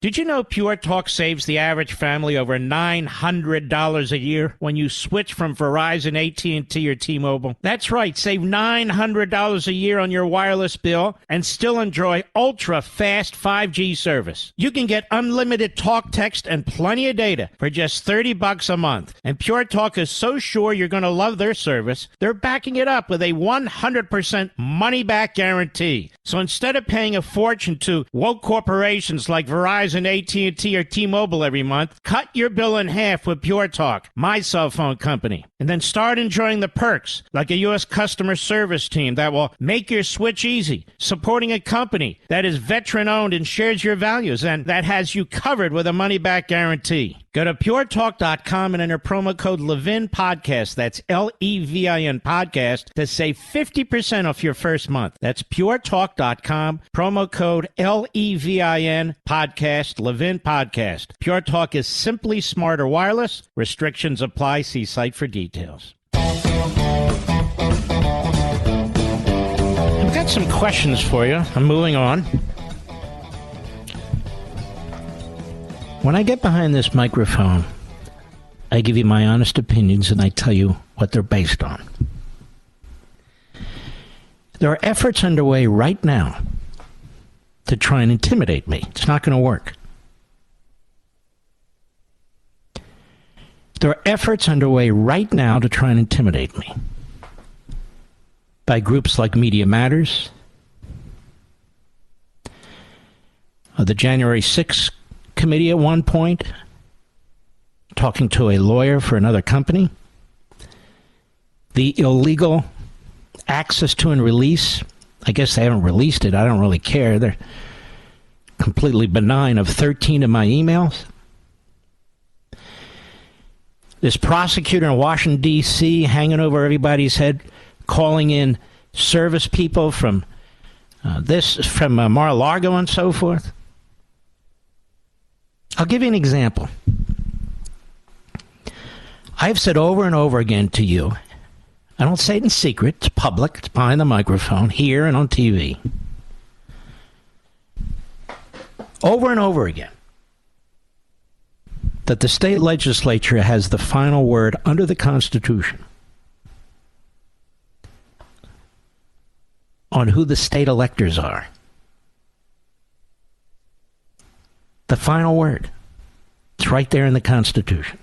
Did you know Pure Talk saves the average family over $900 a year when you switch from Verizon, AT&T, or T-Mobile? That's right, save $900 a year on your wireless bill and still enjoy ultra-fast 5G service. You can get unlimited talk, text, and plenty of data for just $30 a month. And Pure Talk is so sure you're going to love their service, they're backing it up with a 100% money-back guarantee. So instead of paying a fortune to woke corporations like Verizon, AT&T, or T-Mobile every month, cut your bill in half with Pure Talk, my cell phone company. And then start enjoying the perks, like a U.S. customer service team that will make your switch easy, supporting a company that is veteran-owned and shares your values, and that has you covered with a money-back guarantee. Go to puretalk.com and enter promo code Levin Podcast. That's Levin Podcast to save 50% off your first month. That's puretalk.com, promo code Levin Podcast, Levin Podcast. Pure Talk is simply smarter wireless. Restrictions apply. See site for details. got some questions for you. I'm moving on. When I get behind this microphone, I give you my honest opinions and I tell you what they're based on. There are efforts underway right now to try and intimidate me. It's not going to work. There are efforts underway right now to try and intimidate me by groups like Media Matters, the January 6th committee at one point, talking to a lawyer for another company, the illegal access to and release. I guess they haven't released it. I don't really care. They're completely benign of 13 of my emails. This prosecutor in Washington, D.C., hanging over everybody's head, calling in service people from Mar-A-Lago and so forth. I'll give you an example. I've said over and over again to you, I don't say it in secret, it's public, it's behind the microphone, here and on TV. Over and over again, that the state legislature has the final word under the Constitution on who the state electors are. The final word. It's right there in the Constitution.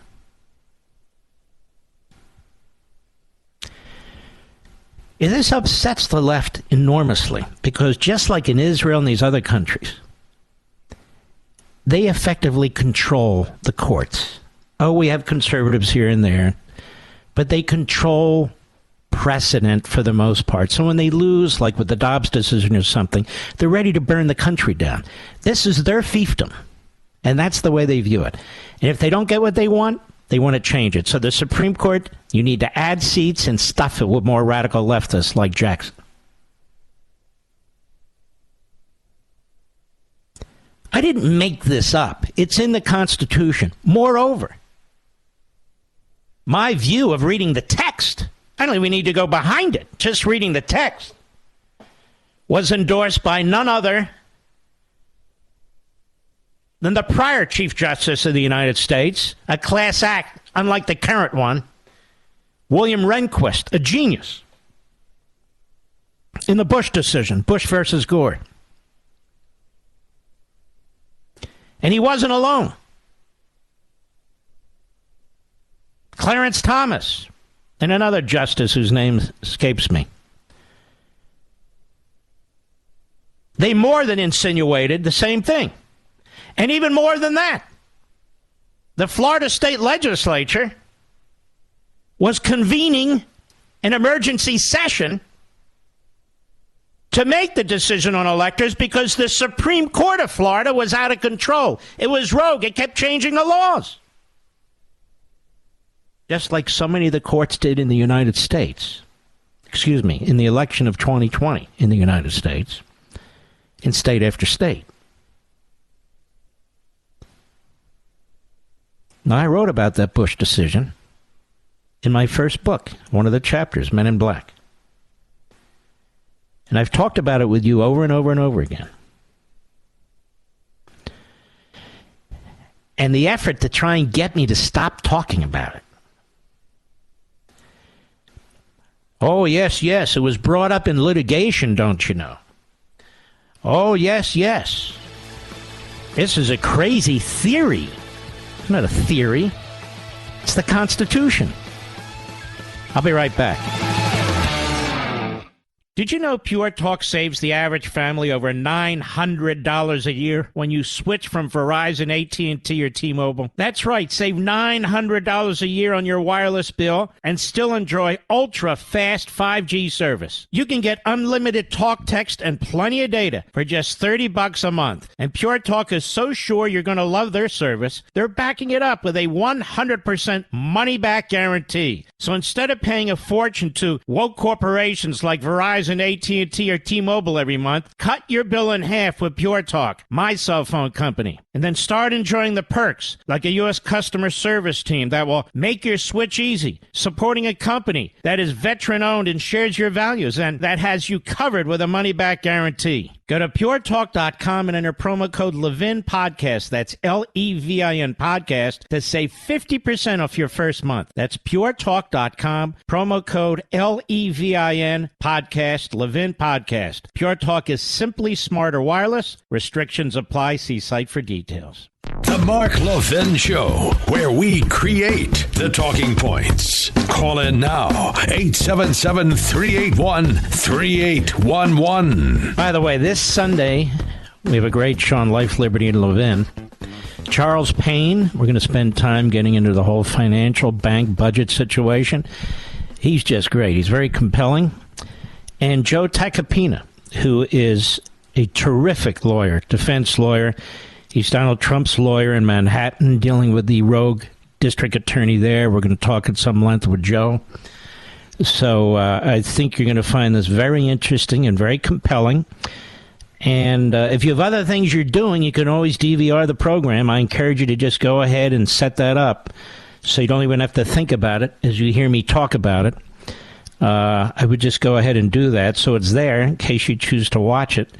This upsets the left enormously because just like in Israel and these other countries, they effectively control the courts. Oh, we have conservatives here and there, but they control precedent for the most part. So when they lose, like with the Dobbs decision or something, they're ready to burn the country down. This is their fiefdom, and that's the way they view it. And if they don't get what they want to change it. So the Supreme Court, you need to add seats and stuff it with more radical leftists like Jackson. I didn't make this up. It's in the Constitution. Moreover, my view of reading the text, I don't even need to go behind it, just reading the text, was endorsed by none other than the prior Chief Justice of the United States, a class act, unlike the current one, William Rehnquist, a genius, in the Bush decision, Bush versus Gore. And he wasn't alone. Clarence Thomas and another justice whose name escapes me. They more than insinuated the same thing. And even more than that, the Florida state legislature was convening an emergency session to make the decision on electors because the Supreme Court of Florida was out of control. It was rogue. It kept changing the laws. Just like so many of the courts did in the United States. In the election of 2020 in the United States, in state after state. Now, I wrote about that Bush decision in my first book, one of the chapters, Men in Black. And I've talked about it with you over and over and over again. And the effort to try and get me to stop talking about it. Oh, yes, it was brought up in litigation, don't you know? Oh, yes. This is a crazy theory. It's not a theory. It's the Constitution. I'll be right back. Did you know Pure Talk saves the average family over $900 a year when you switch from Verizon, AT&T, or T-Mobile? That's right. Save $900 a year on your wireless bill and still enjoy ultra-fast 5G service. You can get unlimited talk, text, and plenty of data for just $30 a month. And Pure Talk is so sure you're going to love their service, they're backing it up with a 100% money-back guarantee. So instead of paying a fortune to woke corporations like Verizon Verizon, AT&T, or T-Mobile every month, cut your bill in half with Pure Talk, my cell phone company. And then start enjoying the perks, like a U.S. customer service team that will make your switch easy, supporting a company that is veteran-owned and shares your values, and that has you covered with a money-back guarantee. Go to puretalk.com and enter promo code Levin Podcast. That's Levin Podcast to save 50% off your first month. That's puretalk.com, promo code Levin Podcast, Levin Podcast. Pure Talk is simply smarter wireless. Restrictions apply. See site for details. The Mark Levin Show, where we create the talking points. Call in now, 877-381-3811. By the way, this Sunday, we have a great show on Life, Liberty, and Levin. Charles Payne, we're going to spend time getting into the whole financial bank budget situation. He's just great. He's very compelling. And Joe Tacopina, who is a terrific lawyer, defense lawyer. He's Donald Trump's lawyer in Manhattan, dealing with the rogue district attorney there. We're going to talk at some length with Joe. So I think you're going to find this very interesting and very compelling. And if you have other things you're doing, you can always DVR the program. I encourage you to just go ahead and set that up so you don't even have to think about it as you hear me talk about it. I would just go ahead and do that so it's there in case you choose to watch it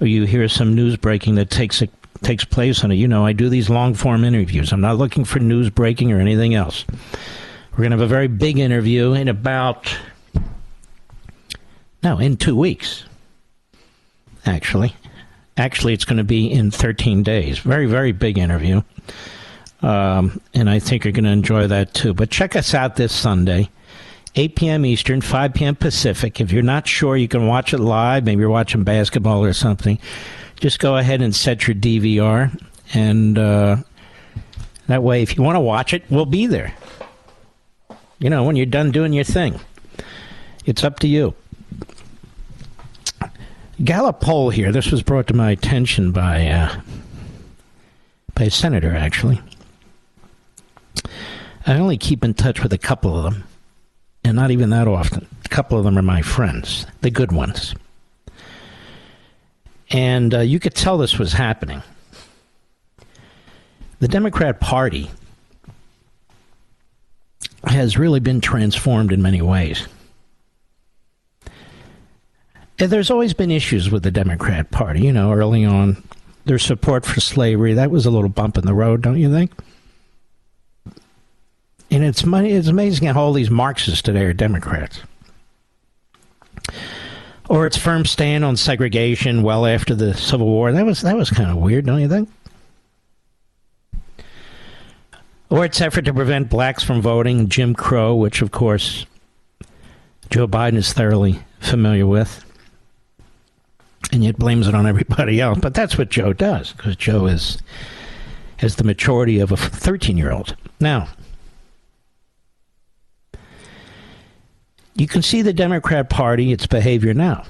or you hear some news breaking that takes place on it. You know, I do these long-form interviews. I'm not looking for news breaking or anything else. We're going to have a very big interview in in 2 weeks, actually. Actually, it's going to be in 13 days. Very, very big interview. And I think you're going to enjoy that, too. But check us out this Sunday, 8 p.m. Eastern, 5 p.m. Pacific. If you're not sure, you can watch it live. Maybe you're watching basketball or something. Just go ahead and set your DVR, and that way, if you want to watch it, we'll be there. You know, when you're done doing your thing. It's up to you. Gallup poll here. This was brought to my attention by a senator, actually. I only keep in touch with a couple of them, and not even that often. A couple of them are my friends, the good ones. And you could tell this was happening. The Democrat Party has really been transformed in many ways. And there's always been issues with the Democrat Party. You know, early on, their support for slavery, that was a little bump in the road, don't you think? And it's amazing how all these Marxists today are Democrats. Or its firm stand on segregation well after the Civil War. That was kind of weird, don't you think? Or its effort to prevent blacks from voting, Jim Crow, which, of course, Joe Biden is thoroughly familiar with, and yet blames it on everybody else. But that's what Joe does, because Joe has the maturity of a 13-year-old. Now, you can see the Democrat Party, its behavior now.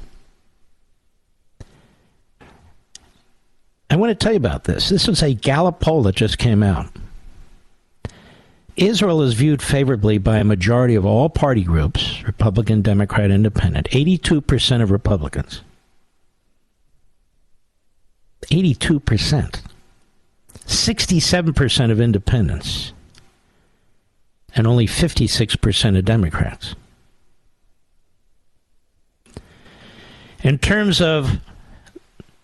I want to tell you about this. This is a Gallup poll that just came out. Israel is viewed favorably by a majority of all party groups, Republican, Democrat, Independent. 82% of Republicans. 82%. 67% of independents. And only 56% of Democrats. In terms of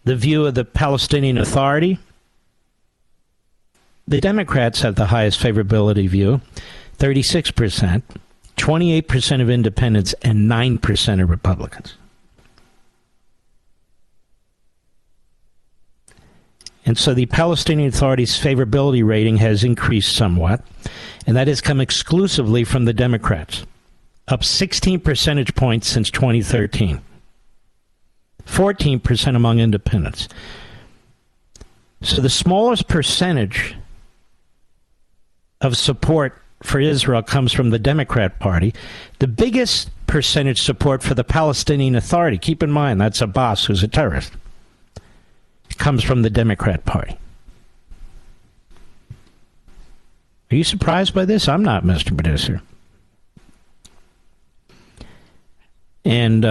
the view of the Palestinian Authority, the Democrats have the highest favorability view, 36%, 28% of independents, and 9% of Republicans. And so the Palestinian Authority's favorability rating has increased somewhat, and that has come exclusively from the Democrats, up 16 percentage points since 2013. 14% among independents. So the smallest percentage of support for Israel comes from the Democrat Party. The biggest percentage support for the Palestinian Authority, keep in mind, that's Abbas, who's a terrorist, comes from the Democrat Party. Are you surprised by this? I'm not, Mr. Producer. And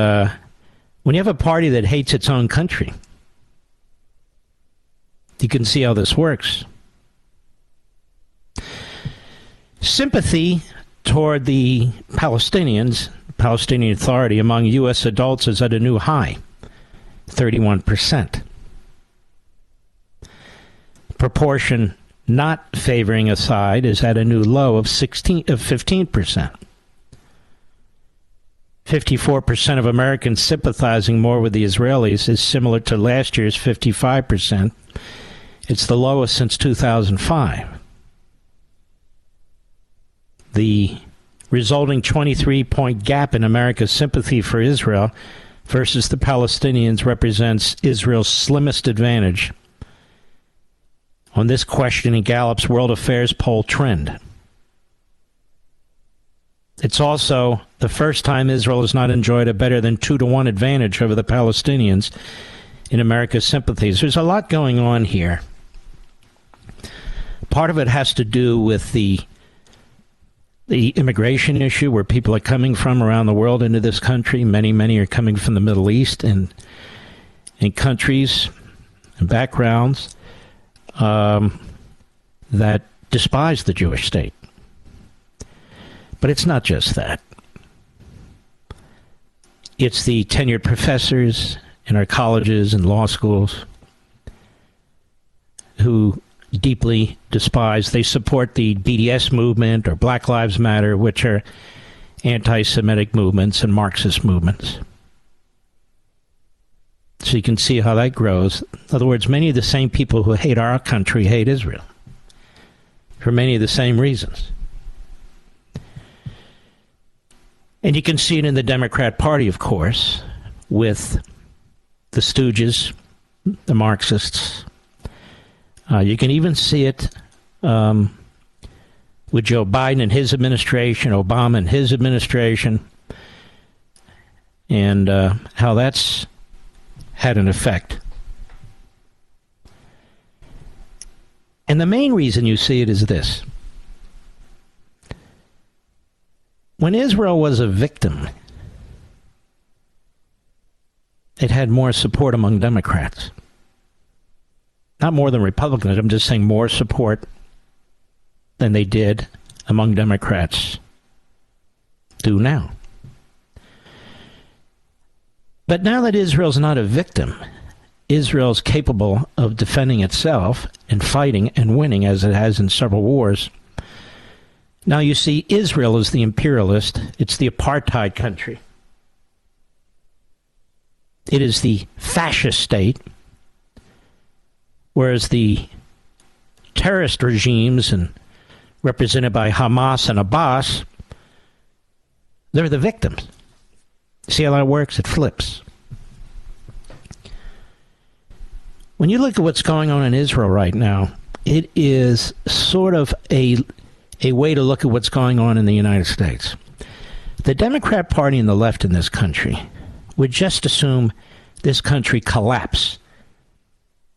When you have a party that hates its own country, you can see how this works. Sympathy toward the Palestinians, Palestinian Authority, among U.S. adults is at a new high, 31%. Proportion not favoring a side is at a new low of 15%. 54% of Americans sympathizing more with the Israelis is similar to last year's 55%. It's the lowest since 2005. The resulting 23-point gap in America's sympathy for Israel versus the Palestinians represents Israel's slimmest advantage on this question in Gallup's World Affairs poll trend. It's also the first time Israel has not enjoyed a better than 2-to-1 advantage over the Palestinians in America's sympathies. There's a lot going on here. Part of it has to do with the immigration issue, where people are coming from around the world into this country. Many are coming from the Middle East and countries and backgrounds that despise the Jewish state. But it's not just that. It's the tenured professors in our colleges and law schools who deeply despise. They support the BDS movement or Black Lives Matter, which are anti-Semitic movements and Marxist movements. So you can see how that grows. In other words, many of the same people who hate our country hate Israel for many of the same reasons. And you can see it in the Democrat Party, of course, with the stooges, the Marxists. You can even see it with Joe Biden and his administration, Obama and his administration, and how that's had an effect. And the main reason you see it is this. When Israel was a victim, it had more support among Democrats. Not more than Republicans. I'm just saying more support than they did among Democrats do now. But now that Israel's not a victim, Israel's capable of defending itself and fighting and winning as it has in several wars. Now you see Israel is the imperialist. It's the apartheid country. It is the fascist state. Whereas the terrorist regimes, and represented by Hamas and Abbas, they're the victims. See how that works? It flips. When you look at what's going on in Israel right now, it is sort of a way to look at what's going on in the United States. The Democrat Party and the left in this country would just assume this country collapse,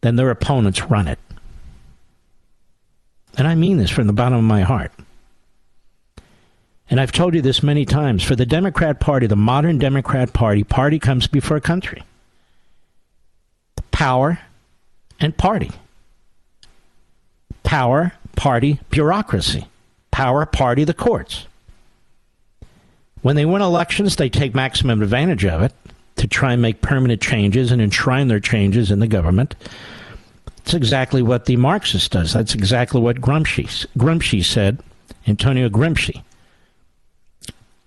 then their opponents run it. And I mean this from the bottom of my heart. And I've told you this many times. For the Democrat Party, the modern Democrat Party comes before country. Power and party. Power, party, bureaucracy. Power, party, the courts. When they win elections, they take maximum advantage of it to try and make permanent changes and enshrine their changes in the government. It's exactly what the Marxist does. That's exactly what Gramsci said, Antonio Gramsci,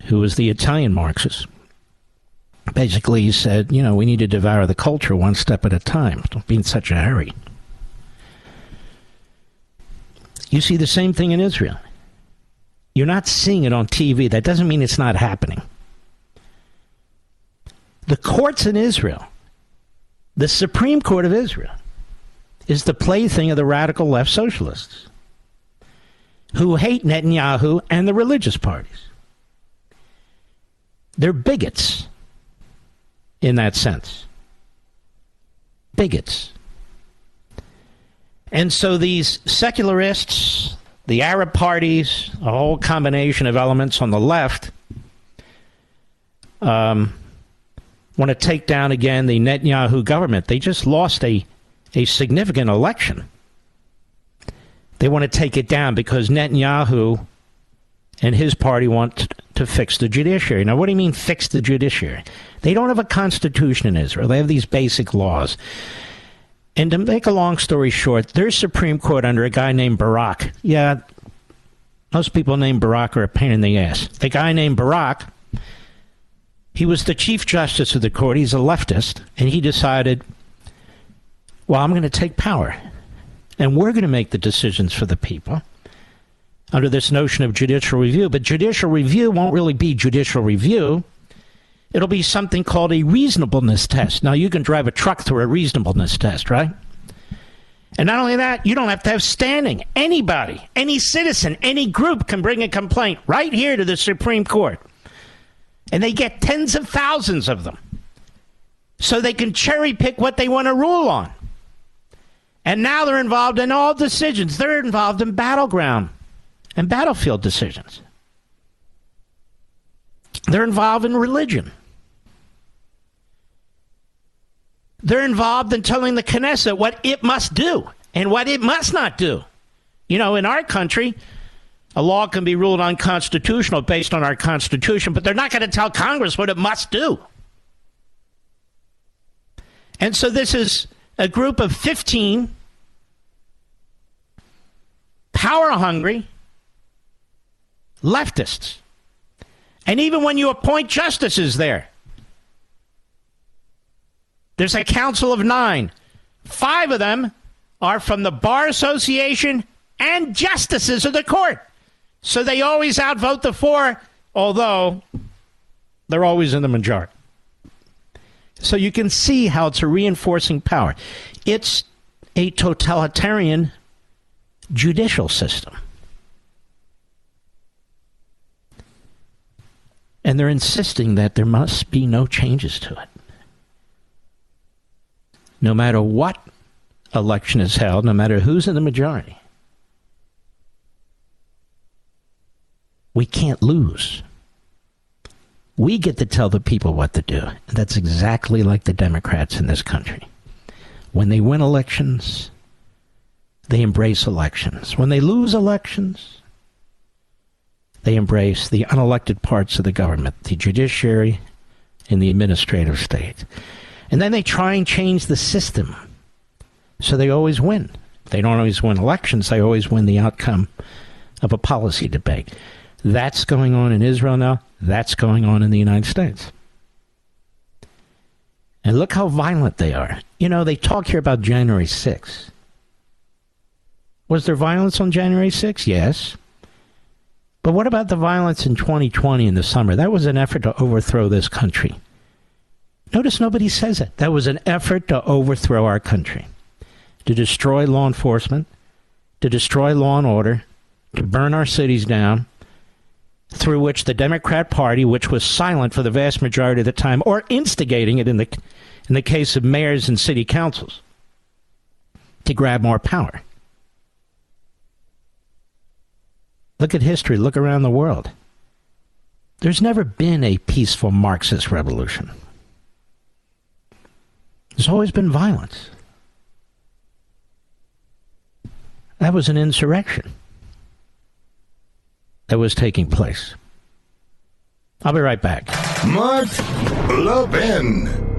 who was the Italian Marxist. Basically, he said, we need to devour the culture one step at a time. Don't be in such a hurry. You see the same thing in Israel. You're not seeing it on TV. That doesn't mean it's not happening. The courts in Israel, the Supreme Court of Israel, is the plaything of the radical left socialists who hate Netanyahu and the religious parties. They're bigots in that sense. Bigots. And so these secularists, the Arab parties, a whole combination of elements on the left, want to take down again the Netanyahu government. They just lost a significant election. They want to take it down because Netanyahu and his party want to fix the judiciary. Now, what do you mean fix the judiciary? They don't have a constitution in Israel. They have these basic laws. And to make a long story short, their Supreme Court under a guy named Barak. Yeah, most people named Barak are a pain in the ass. The guy named Barak, he was the Chief Justice of the court. He's a leftist. And he decided, well, I'm going to take power. And we're going to make the decisions for the people under this notion of judicial review. But judicial review won't really be judicial review. It'll be something called a reasonableness test. Now, you can drive a truck through a reasonableness test, right? And not only that, you don't have to have standing. Anybody, any citizen, any group can bring a complaint right here to the Supreme Court. And they get tens of thousands of them. So they can cherry pick what they want to rule on. And now they're involved in all decisions. They're involved in battleground and battlefield decisions. They're involved in religion. They're involved in telling the Knesset what it must do and what it must not do. You know, in our country, a law can be ruled unconstitutional based on our Constitution, but they're not going to tell Congress what it must do. And so this is a group of 15 power-hungry leftists. And even when you appoint justices there's a council of 9. 5 of them are from the Bar Association and justices of the court. So they always outvote the 4, although they're always in the majority. So you can see how it's a reinforcing power. It's a totalitarian judicial system. And they're insisting that there must be no changes to it. No matter what election is held, no matter who's in the majority, we can't lose. We get to tell the people what to do. And that's exactly like the Democrats in this country. When they win elections, they embrace elections. When they lose elections, they embrace the unelected parts of the government, the judiciary and the administrative state. And then they try and change the system so they always win. They don't always win elections. They always win the outcome of a policy debate. That's going on in Israel now. That's going on in the United States. And look how violent they are. You know, they talk here about January 6th. Was there violence on January 6th? Yes. But what about the violence in 2020 in the summer? That was an effort to overthrow this country. Notice nobody says it. That was an effort to overthrow our country, to destroy law enforcement, to destroy law and order, to burn our cities down, through which the Democrat Party, which was silent for the vast majority of the time, or instigating it in the case of mayors and city councils, to grab more power. Look at history. Look around the world. There's never been a peaceful Marxist revolution. There's always been violence. That was an insurrection that was taking place. I'll be right back. Mark Levin.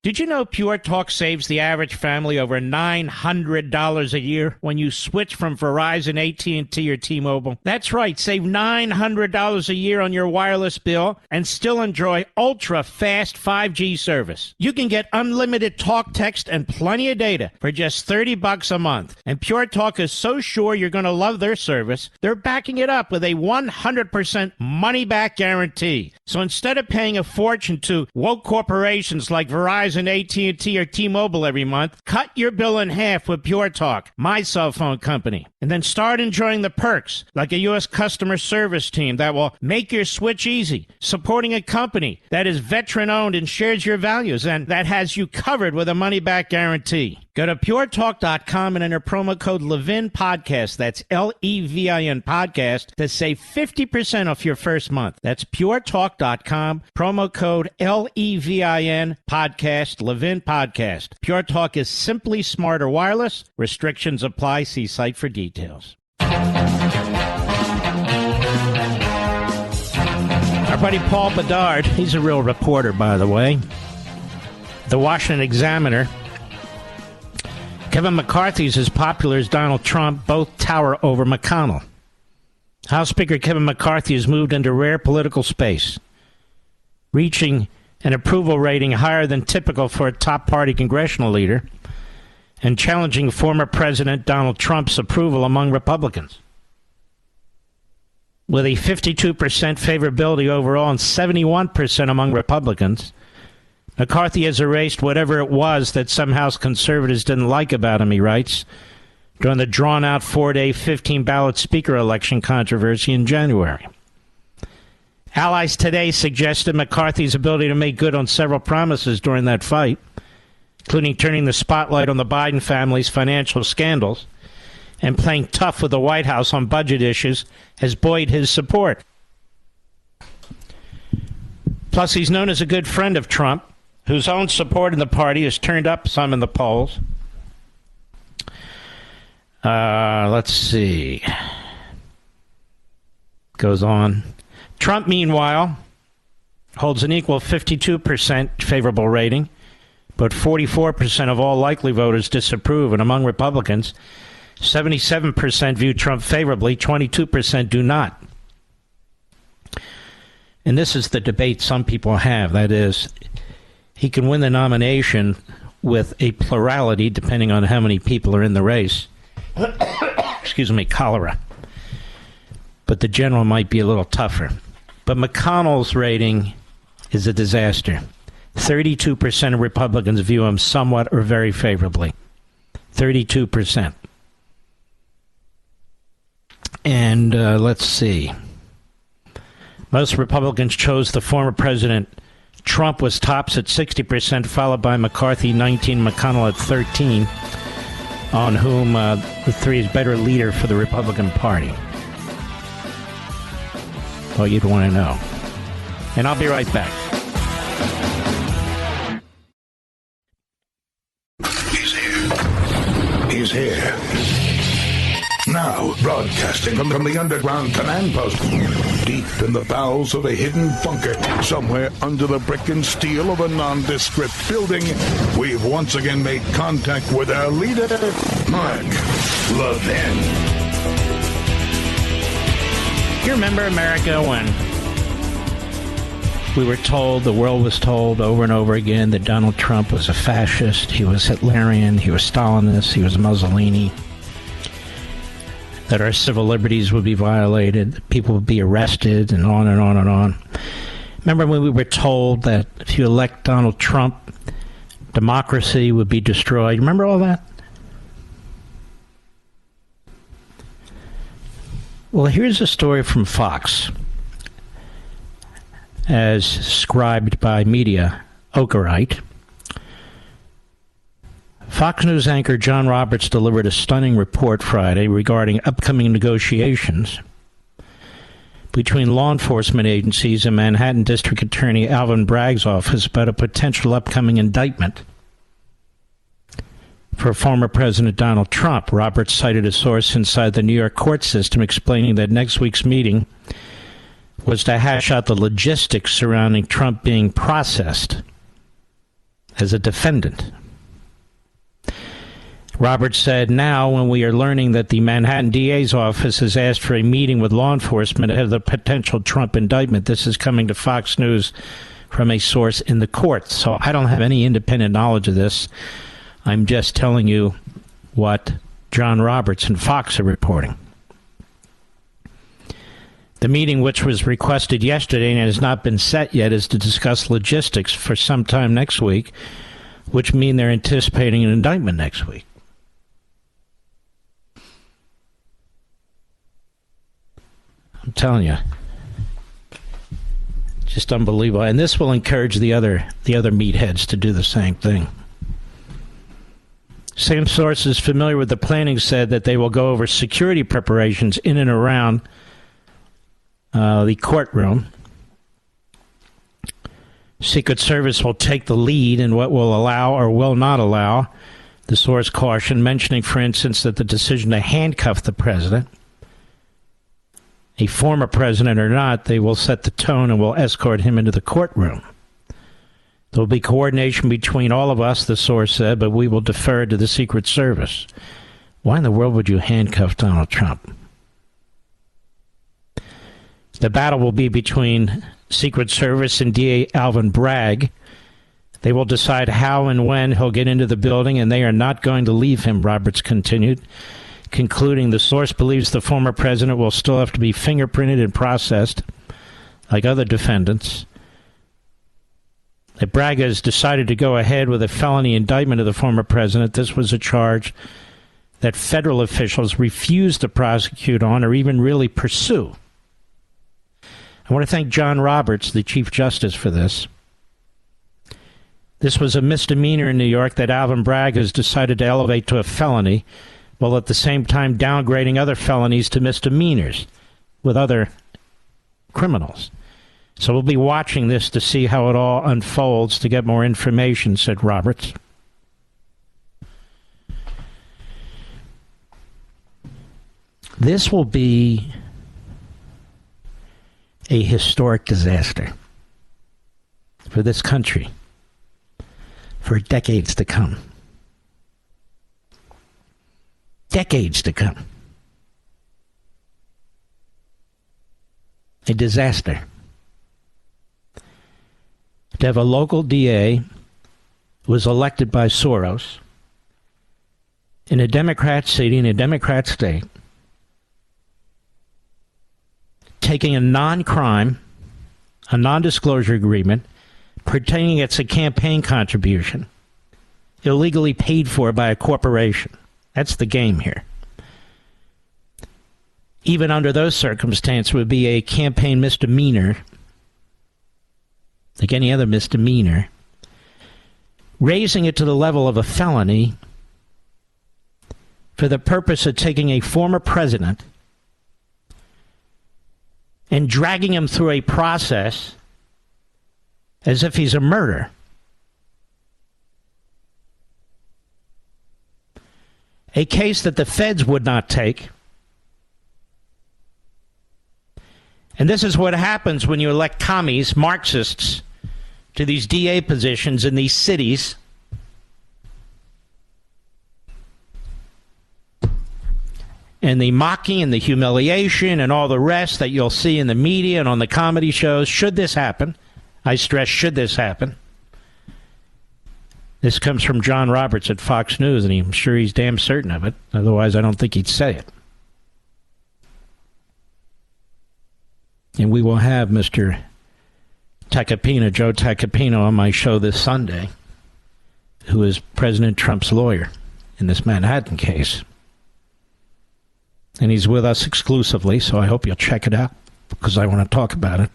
Did you know Pure Talk saves the average family over $900 a year when you switch from Verizon, AT&T, or T-Mobile? That's right, save $900 a year on your wireless bill and still enjoy ultra-fast 5G service. You can get unlimited talk, text, and plenty of data for just $30 a month. And Pure Talk is so sure you're going to love their service, they're backing it up with a 100% money-back guarantee. So instead of paying a fortune to woke corporations like Verizon using AT&T or T-Mobile every month, cut your bill in half with Pure Talk, my cell phone company, and then start enjoying the perks like a U.S. customer service team that will make your switch easy, supporting a company that is veteran-owned and shares your values and that has you covered with a money-back guarantee. Go to puretalk.com and enter promo code Levin Podcast. That's Levin Podcast to save 50% off your first month. That's puretalk.com, promo code Levin Podcast, Levin Podcast. Pure Talk is simply smarter wireless. Restrictions apply. See site for details. Our buddy Paul Bedard, he's a real reporter, by the way. The Washington Examiner. Kevin McCarthy's as popular as Donald Trump. Both tower over McConnell. House Speaker Kevin McCarthy has moved into rare political space, reaching an approval rating higher than typical for a top party congressional leader and challenging former President Donald Trump's approval among Republicans. With a 52% favorability overall and 71% among Republicans, McCarthy has erased whatever it was that some House conservatives didn't like about him, he writes, during the drawn-out 4-day, 15-ballot speaker election controversy in January. Allies today suggested McCarthy's ability to make good on several promises during that fight, including turning the spotlight on the Biden family's financial scandals and playing tough with the White House on budget issues, has buoyed his support. Plus, he's known as a good friend of Trump, whose own support in the party has turned up some in the polls. Let's see. Goes on. Trump, meanwhile, holds an equal 52% favorable rating, but 44% of all likely voters disapprove, and among Republicans, 77% view Trump favorably, 22% do not. And this is the debate some people have. That is, he can win the nomination with a plurality, depending on how many people are in the race. Excuse me, cholera. But the general might be a little tougher. But McConnell's rating is a disaster. 32% of Republicans view him somewhat or very favorably. 32%. And let's see. Most Republicans chose the former president. Trump was tops at 60%, followed by McCarthy 19, McConnell at 13, on whom the three is better leader for the Republican Party. Well, you'd want to know. And I'll be right back. He's here. He's here. Now, broadcasting from the underground command post, deep in the bowels of a hidden bunker, somewhere under the brick and steel of a nondescript building, we've once again made contact with our leader, Mark Levin. You remember America when we were told, the world was told over and over again that Donald Trump was a fascist, he was Hitlerian, he was Stalinist, he was Mussolini, that our civil liberties would be violated, that people would be arrested, and on and on and on. Remember when we were told that if you elect Donald Trump, democracy would be destroyed? Remember all that? Well, here's a story from Fox, as scribed by media Okerite. Fox News anchor John Roberts delivered a stunning report Friday regarding upcoming negotiations between law enforcement agencies and Manhattan District Attorney Alvin Bragg's office about a potential upcoming indictment for former President Donald Trump. Roberts cited a source inside the New York court system explaining that next week's meeting was to hash out the logistics surrounding Trump being processed as a defendant. Roberts said, now, when we are learning that the Manhattan DA's office has asked for a meeting with law enforcement ahead of the potential Trump indictment, this is coming to Fox News from a source in the courts. So I don't have any independent knowledge of this. I'm just telling you what John Roberts and Fox are reporting. The meeting, which was requested yesterday and has not been set yet, is to discuss logistics for sometime next week which mean they're anticipating an indictment next week. I'm telling you, just unbelievable. And this will encourage the other meatheads to do the same thing. Same sources familiar with the planning said that they will go over security preparations in and around the courtroom. Secret Service will take the lead in what will allow or will not allow, the source cautioned, mentioning, for instance, that the decision to handcuff the president, a former president or not, they will set the tone and will escort him into the courtroom. There will be coordination between all of us, the source said, but we will defer to the Secret Service. Why in the world would you handcuff Donald Trump? The battle will be between Secret Service and DA Alvin Bragg. They will decide how and when he'll get into the building, and they are not going to leave him, Roberts continued, concluding the source believes the former president will still have to be fingerprinted and processed like other defendants. That Bragg has decided to go ahead with a felony indictment of the former president. This was a charge that federal officials refused to prosecute on or even really pursue. I want to thank John Roberts, the Chief Justice, for this. This was a misdemeanor in New York that Alvin Bragg has decided to elevate to a felony, while at the same time downgrading other felonies to misdemeanors with other criminals. So we'll be watching this to see how it all unfolds to get more information, said Roberts. This will be a historic disaster for this country for decades to come. Decades to come. A disaster. To have a local DA who was elected by Soros in a Democrat city, in a Democrat state, taking a non-crime, a non-disclosure agreement, pretending it's a campaign contribution, illegally paid for by a corporation. That's the game here. Even under those circumstances, it would be a campaign misdemeanor, like any other misdemeanor. Raising it to the level of a felony for the purpose of taking a former president and dragging him through a process as if he's a murderer. A case that the feds would not take. And this is what happens when you elect commies, Marxists, to these DA positions in these cities. And the mocking and the humiliation and all the rest that you'll see in the media and on the comedy shows. Should this happen, I stress, should this happen. This comes from John Roberts at Fox News, and I'm sure he's damn certain of it. Otherwise, I don't think he'd say it. And we will have Mr. Tacopina, Joe Tacopina, on my show this Sunday, who is President Trump's lawyer in this Manhattan case. And he's with us exclusively, so I hope you'll check it out, because I want to talk about it.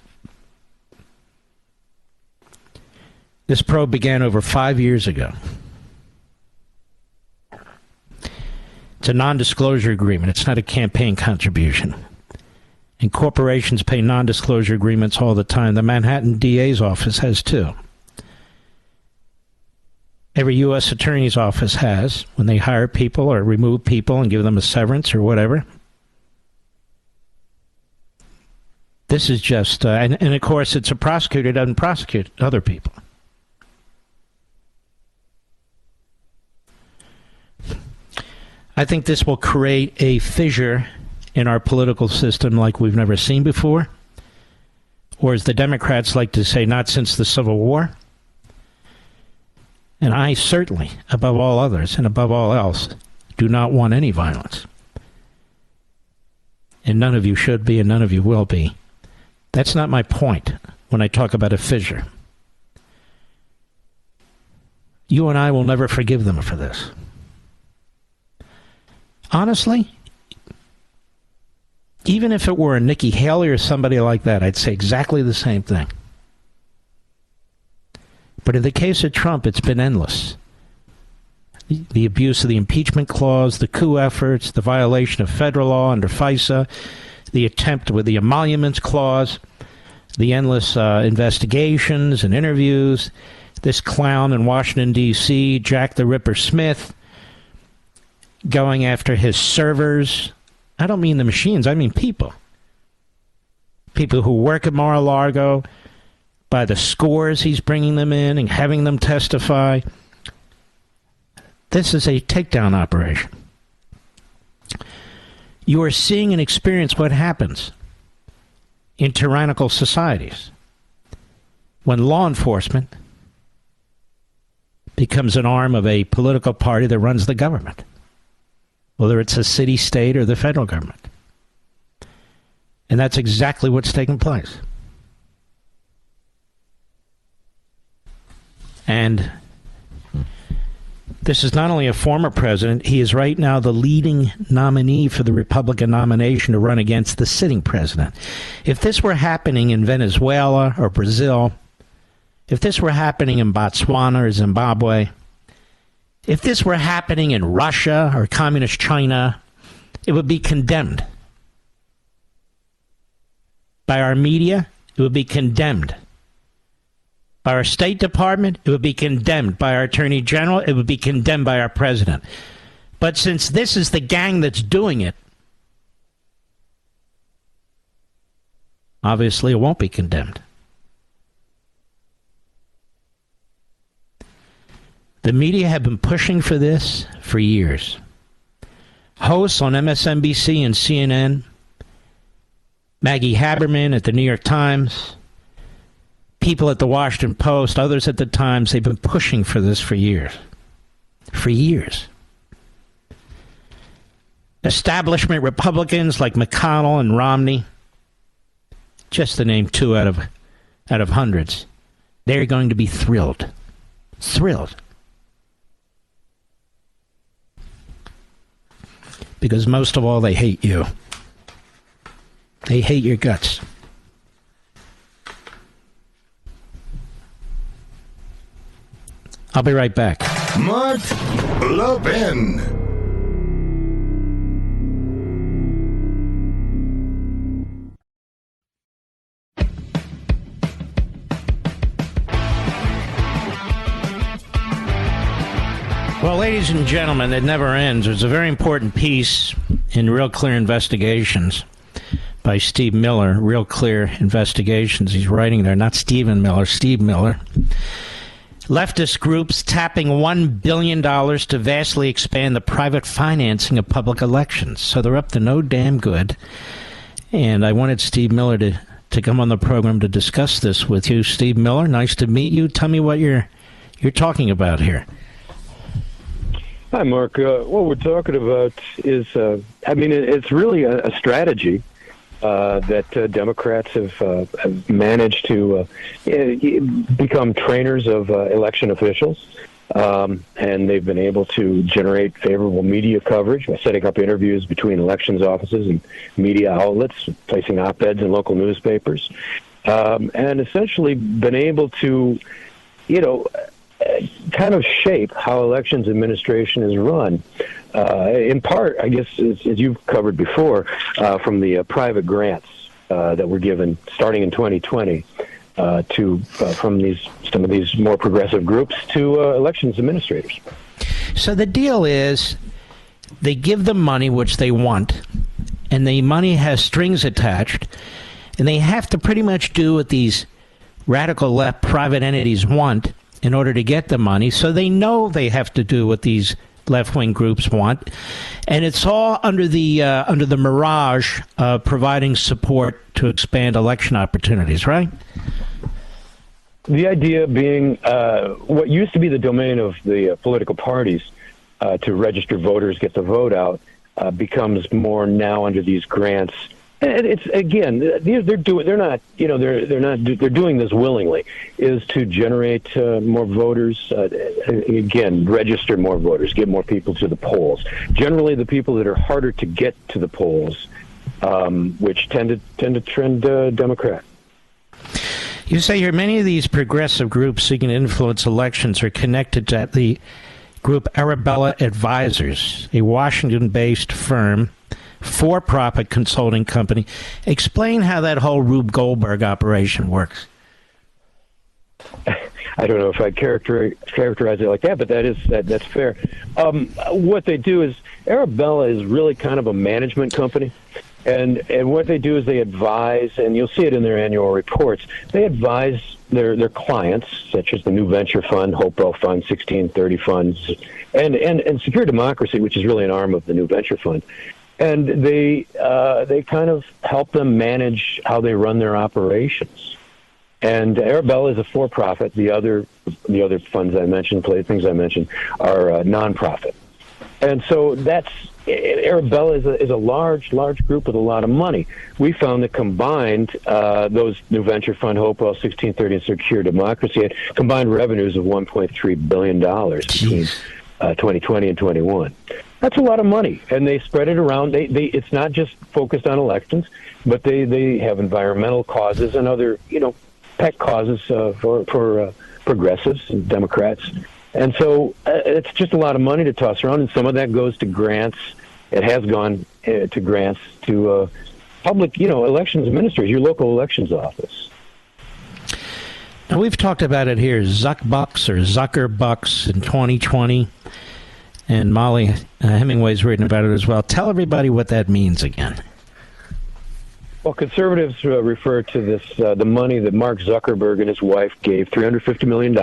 This probe began over 5 years ago. It's a non-disclosure agreement. It's not a campaign contribution. And corporations pay non-disclosure agreements all the time. The Manhattan DA's office has too. Every U.S. attorney's office has, when they hire people or remove people and give them a severance or whatever. This is just, and of course, it's a prosecutor doesn't prosecute other people. I think this will create a fissure in our political system like we've never seen before, or as the Democrats like to say, not since the Civil War. And I certainly, above all others and above all else, do not want any violence. And none of you should be, and none of you will be. That's not my point when I talk about a fissure. You and I will never forgive them for this. Honestly, even if it were a Nikki Haley or somebody like that, I'd say exactly the same thing. But in the case of Trump, it's been endless. The abuse of the impeachment clause, the coup efforts, the violation of federal law under FISA, the attempt with the emoluments clause, the endless investigations and interviews, this clown in Washington, D.C., Jack the Ripper Smith, going after his servers. I don't mean the machines, I mean people. People who work at Mar-A-Lago, by the scores he's bringing them in and having them testify. This is a takedown operation. You are seeing and experience what happens in tyrannical societies when law enforcement becomes an arm of a political party that runs the government, whether it's a city, state, or the federal government. And that's exactly what's taking place. And this is not only a former president, he is right now the leading nominee for the Republican nomination to run against the sitting president. If this were happening in Venezuela or Brazil, if this were happening in Botswana or Zimbabwe, if this were happening in Russia or communist China, it would be condemned. By our media, it would be condemned. By our State Department, it would be condemned. By our Attorney General, it would be condemned by our President. But since this is the gang that's doing it, obviously it won't be condemned. The media have been pushing for this for years. Hosts on MSNBC and CNN, Maggie Haberman at the New York Times, people at the Washington Post, others at the Times, they've been pushing for this for years. For years. Establishment Republicans like McConnell and Romney, just to name two out of hundreds, they're going to be thrilled. Thrilled. Because most of all, they hate you. They hate your guts. I'll be right back. Mark Levin. Well, ladies and gentlemen, it never ends. There's a very important piece in Real Clear Investigations by Steve Miller. Real Clear Investigations. He's writing there, not Stephen Miller, Steve Miller. Leftist groups tapping $1 billion to vastly expand the private financing of public elections. So they're up to no damn good. And I wanted Steve Miller to come on the program to discuss this with you. Steve Miller, nice to meet you. Tell me what you're talking about here. Hi, Mark. What we're talking about is, it's really a strategy that Democrats have managed to become trainers of election officials, and they've been able to generate favorable media coverage by setting up interviews between elections offices and media outlets, placing op-eds in local newspapers, and essentially been able to, kind of shape how elections administration is run. In part, I guess, as you've covered before, from the private grants that were given starting in 2020 from some of these more progressive groups to elections administrators. So the deal is they give them money, which they want, and the money has strings attached, and they have to pretty much do what these radical left private entities want in order to get the money. So they know they have to do what these left-wing groups want, and it's all under the mirage of providing support to expand election opportunities, right? The idea being what used to be the domain of the political parties to register voters, get the vote out, becomes more now under these grants It's again, they're doing this willingly, is to generate more voters. Again, register more voters, get more people to the polls. Generally, the people that are harder to get to the polls, which tend to trend Democrat. You say here many of these progressive groups seeking to influence elections are connected to the group Arabella Advisors, a Washington-based firm, for-profit consulting company. Explain how that whole Rube Goldberg operation works. I don't know if I'd characterize it like that, but that's fair. What they do is Arabella is really kind of a management company, and what they do is they advise, and you'll see it in their annual reports. They advise their clients, such as the New Venture Fund, Hopewell Fund, 1630 funds, and Secure Democracy, which is really an arm of the New Venture Fund. And they kind of help them manage how they run their operations. And Arabella is a for-profit. The other funds I mentioned, things I mentioned, are nonprofit. And so Arabella is a large group with a lot of money. We found that combined, those New Venture Fund, Hopewell, 1630, and Secure Democracy had combined revenues of $1.3 billion between 2020 and 21. That's a lot of money, and they spread it around. It's not just focused on elections, but they have environmental causes and other, pet causes for progressives and Democrats. And so it's just a lot of money to toss around, and some of that goes to grants. It has gone to grants to public, elections ministers, your local elections office. Now, we've talked about it here, Zuckbucks or Zuckerbucks in 2020. And Molly Hemingway's written about it as well. Tell everybody what that means again. Well, conservatives refer to this, the money that Mark Zuckerberg and his wife gave, $350 million,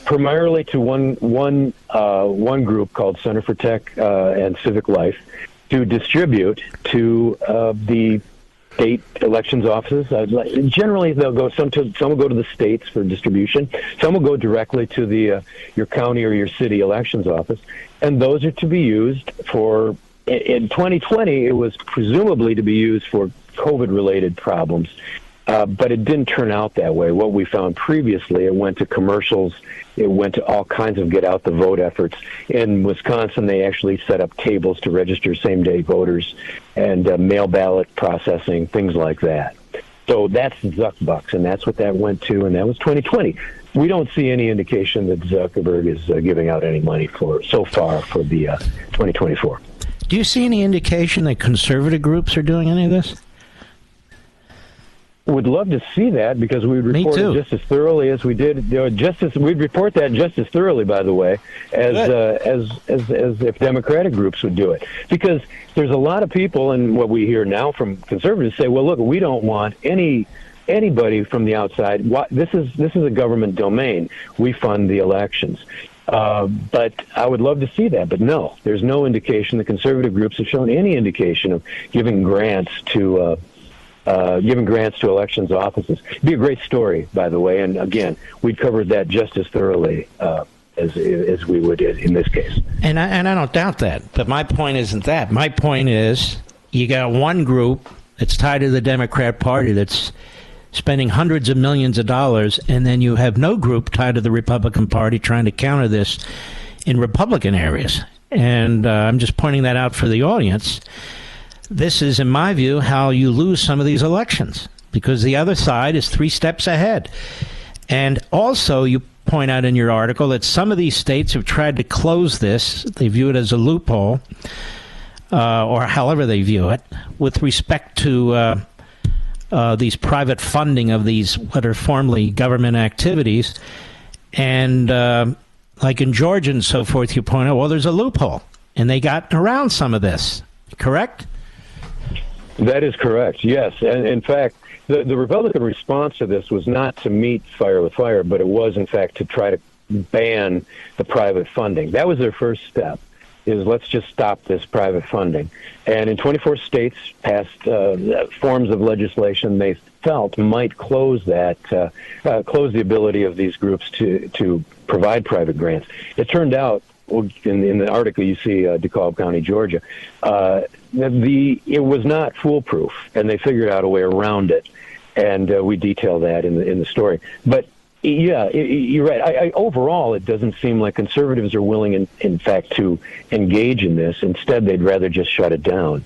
primarily to one group called Center for Tech and Civic Life, to distribute to the state elections offices. Generally, they'll go. Some will go to the states for distribution. Some will go directly to your county or your city elections office, and those are to be used for. In 2020, it was presumably to be used for COVID-related problems, but it didn't turn out that way. What we found previously, it went to commercials. It went to all kinds of get-out-the-vote efforts. In Wisconsin, they actually set up tables to register same-day voters and mail ballot processing, things like that. So that's Zuckbucks, and that's what that went to, and that was 2020. We don't see any indication that Zuckerberg is giving out any money so far for the 2024. Do you see any indication that conservative groups are doing any of this? Would love to see that, because we would report it just as thoroughly as we did. We'd report that just as thoroughly, by the way, as if Democratic groups would do it. Because there's a lot of people, and what we hear now from conservatives say, "Well, look, we don't want anybody from the outside. This is a government domain. We fund the elections." But I would love to see that. But no, there's no indication. The conservative groups have shown any indication of giving grants to elections offices. It'd be a great story, by the way. And again, we'd covered that just as thoroughly as we would in this case. And I don't doubt that. But my point isn't that. My point is, you got one group that's tied to the Democrat Party that's spending hundreds of millions of dollars, and then you have no group tied to the Republican Party trying to counter this in Republican areas. And I'm just pointing that out for the audience. This is, in my view, how you lose some of these elections, because the other side is 3 steps ahead. And also, you point out in your article that some of these states have tried to close this. They view it as a loophole, or however they view it, with respect to these private funding of these what are formerly government activities. And like in Georgia and so forth, you point out, well, there's a loophole, and they got around some of this, correct? That is correct, yes. And in fact, the Republican response to this was not to meet fire with fire, but it was, in fact, to try to ban the private funding. That was their first step, is let's just stop this private funding. And in 24 states passed forms of legislation they felt might close the ability of these groups to provide private grants. It turned out, in the article you see, DeKalb County, Georgia, it was not foolproof, and they figured out a way around it, and we detail that in the story. But yeah, you're right. Overall, it doesn't seem like conservatives are willing, in fact, to engage in this. Instead, they'd rather just shut it down.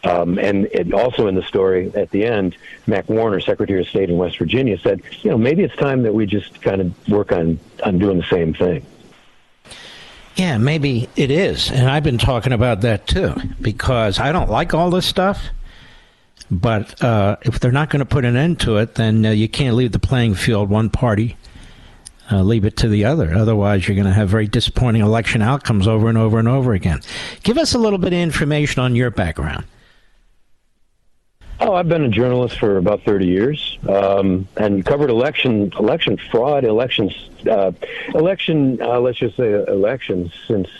And also in the story at the end, Mac Warner, Secretary of State in West Virginia, said, maybe it's time that we just kind of work on doing the same thing. Yeah, maybe it is. And I've been talking about that, too, because I don't like all this stuff. But if they're not going to put an end to it, then you can't leave the playing field one party, leave it to the other. Otherwise, you're going to have very disappointing election outcomes over and over and over again. Give us a little bit of information on your background. Oh, I've been a journalist for about 30 years, and covered election fraud, elections, let's just say elections since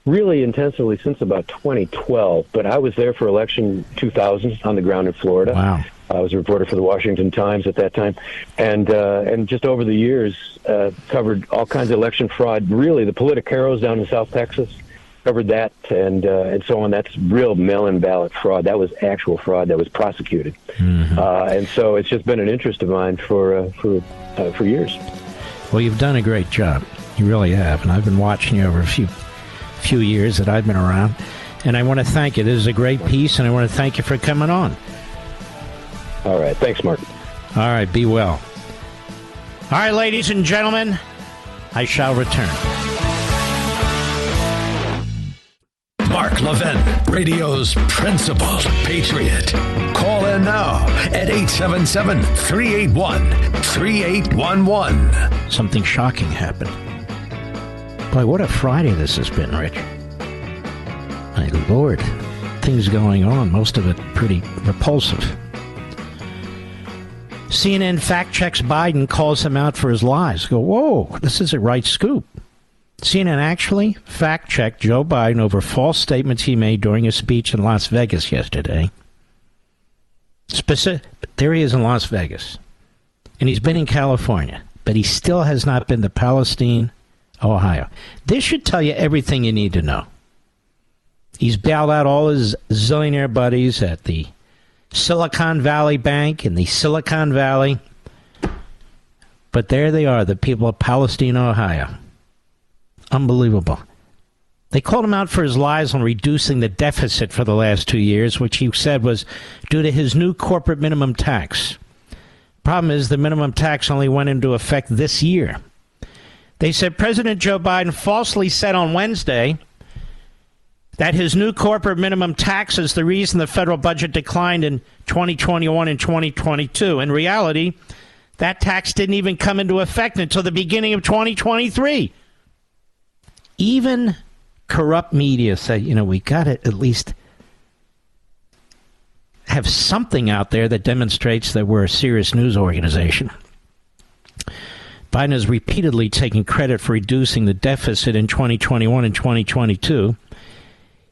really intensively since about 2012. But I was there for election 2000 on the ground in Florida. Wow. I was a reporter for the Washington Times at that time, and just over the years covered all kinds of election fraud. Really, the Politicaros down in South Texas. Covered that and so on. That's real mail-in ballot fraud. That was actual fraud that was prosecuted, and so it's just been an interest of mine for years. Well, you've done a great job. You really have, and I've been watching you over a few years that I've been around, and I want to thank you. This is a great piece, and I want to thank you for coming on. All right, thanks, Mark. All right, be well. All right, ladies and gentlemen, I shall return. Mark Levin, radio's principal patriot. Call in now at 877-381-3811. Something shocking happened. Boy, what a Friday this has been, Rich. My Lord, things going on, most of it pretty repulsive. CNN fact-checks Biden, calls him out for his lies. Go, whoa, this is a right scoop. CNN actually fact-checked Joe Biden over false statements he made during a speech in Las Vegas yesterday. There he is in Las Vegas. And he's been in California, but he still has not been to Palestine, Ohio. This should tell you everything you need to know. He's bailed out all his zillionaire buddies at the Silicon Valley Bank in the Silicon Valley. But there they are, the people of Palestine, Ohio. Unbelievable. They called him out for his lies on reducing the deficit for the last 2 years, which he said was due to his new corporate minimum tax. Problem is, the minimum tax only went into effect this year. They said President Joe Biden falsely said on Wednesday that his new corporate minimum tax is the reason the federal budget declined in 2021 and 2022. In reality, that tax didn't even come into effect until the beginning of 2023. Even corrupt media say, we got to at least have something out there that demonstrates that we're a serious news organization. Biden has repeatedly taken credit for reducing the deficit in 2021 and 2022,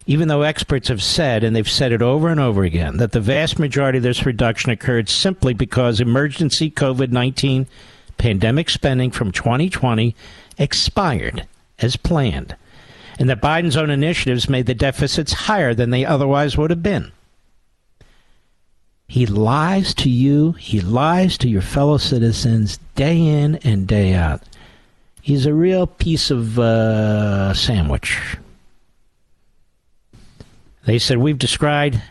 even though experts have said, and they've said it over and over again, that the vast majority of this reduction occurred simply because emergency COVID-19 pandemic spending from 2020 expired as planned, and that Biden's own initiatives made the deficits higher than they otherwise would have been. He lies to you. He lies to your fellow citizens day in and day out. He's a real piece of sandwich. They said, we've described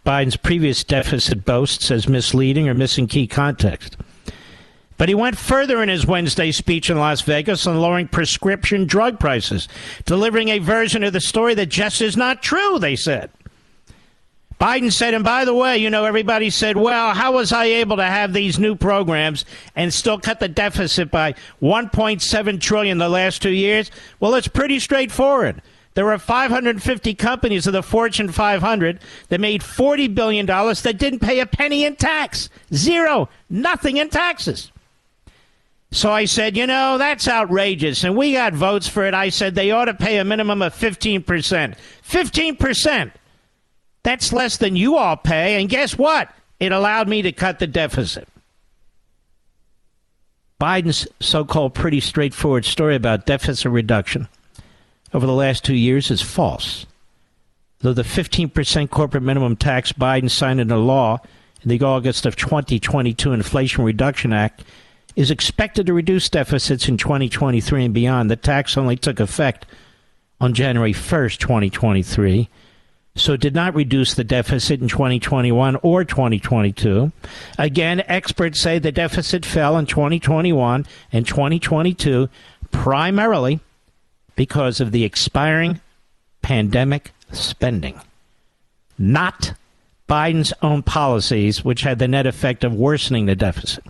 Biden's previous deficit boasts as misleading or missing key context. But he went further in his Wednesday speech in Las Vegas on lowering prescription drug prices, delivering a version of the story that just is not true, they said. Biden said, and by the way, everybody said, well, how was I able to have these new programs and still cut the deficit by $1.7 trillion the last 2 years? Well, it's pretty straightforward. There were 550 companies of the Fortune 500 that made $40 billion that didn't pay a penny in tax. Zero. Nothing in taxes. So I said, that's outrageous, and we got votes for it. I said they ought to pay a minimum of 15%. 15%. That's less than you all pay, and guess what? It allowed me to cut the deficit. Biden's so-called pretty straightforward story about deficit reduction over the last 2 years is false. though the 15% corporate minimum tax Biden signed into law in the August of 2022 Inflation Reduction Act is expected to reduce deficits in 2023 and beyond. The tax only took effect on January 1st, 2023, so it did not reduce the deficit in 2021 or 2022. Again, experts say the deficit fell in 2021 and 2022 primarily because of the expiring pandemic spending, not Biden's own policies, which had the net effect of worsening the deficit.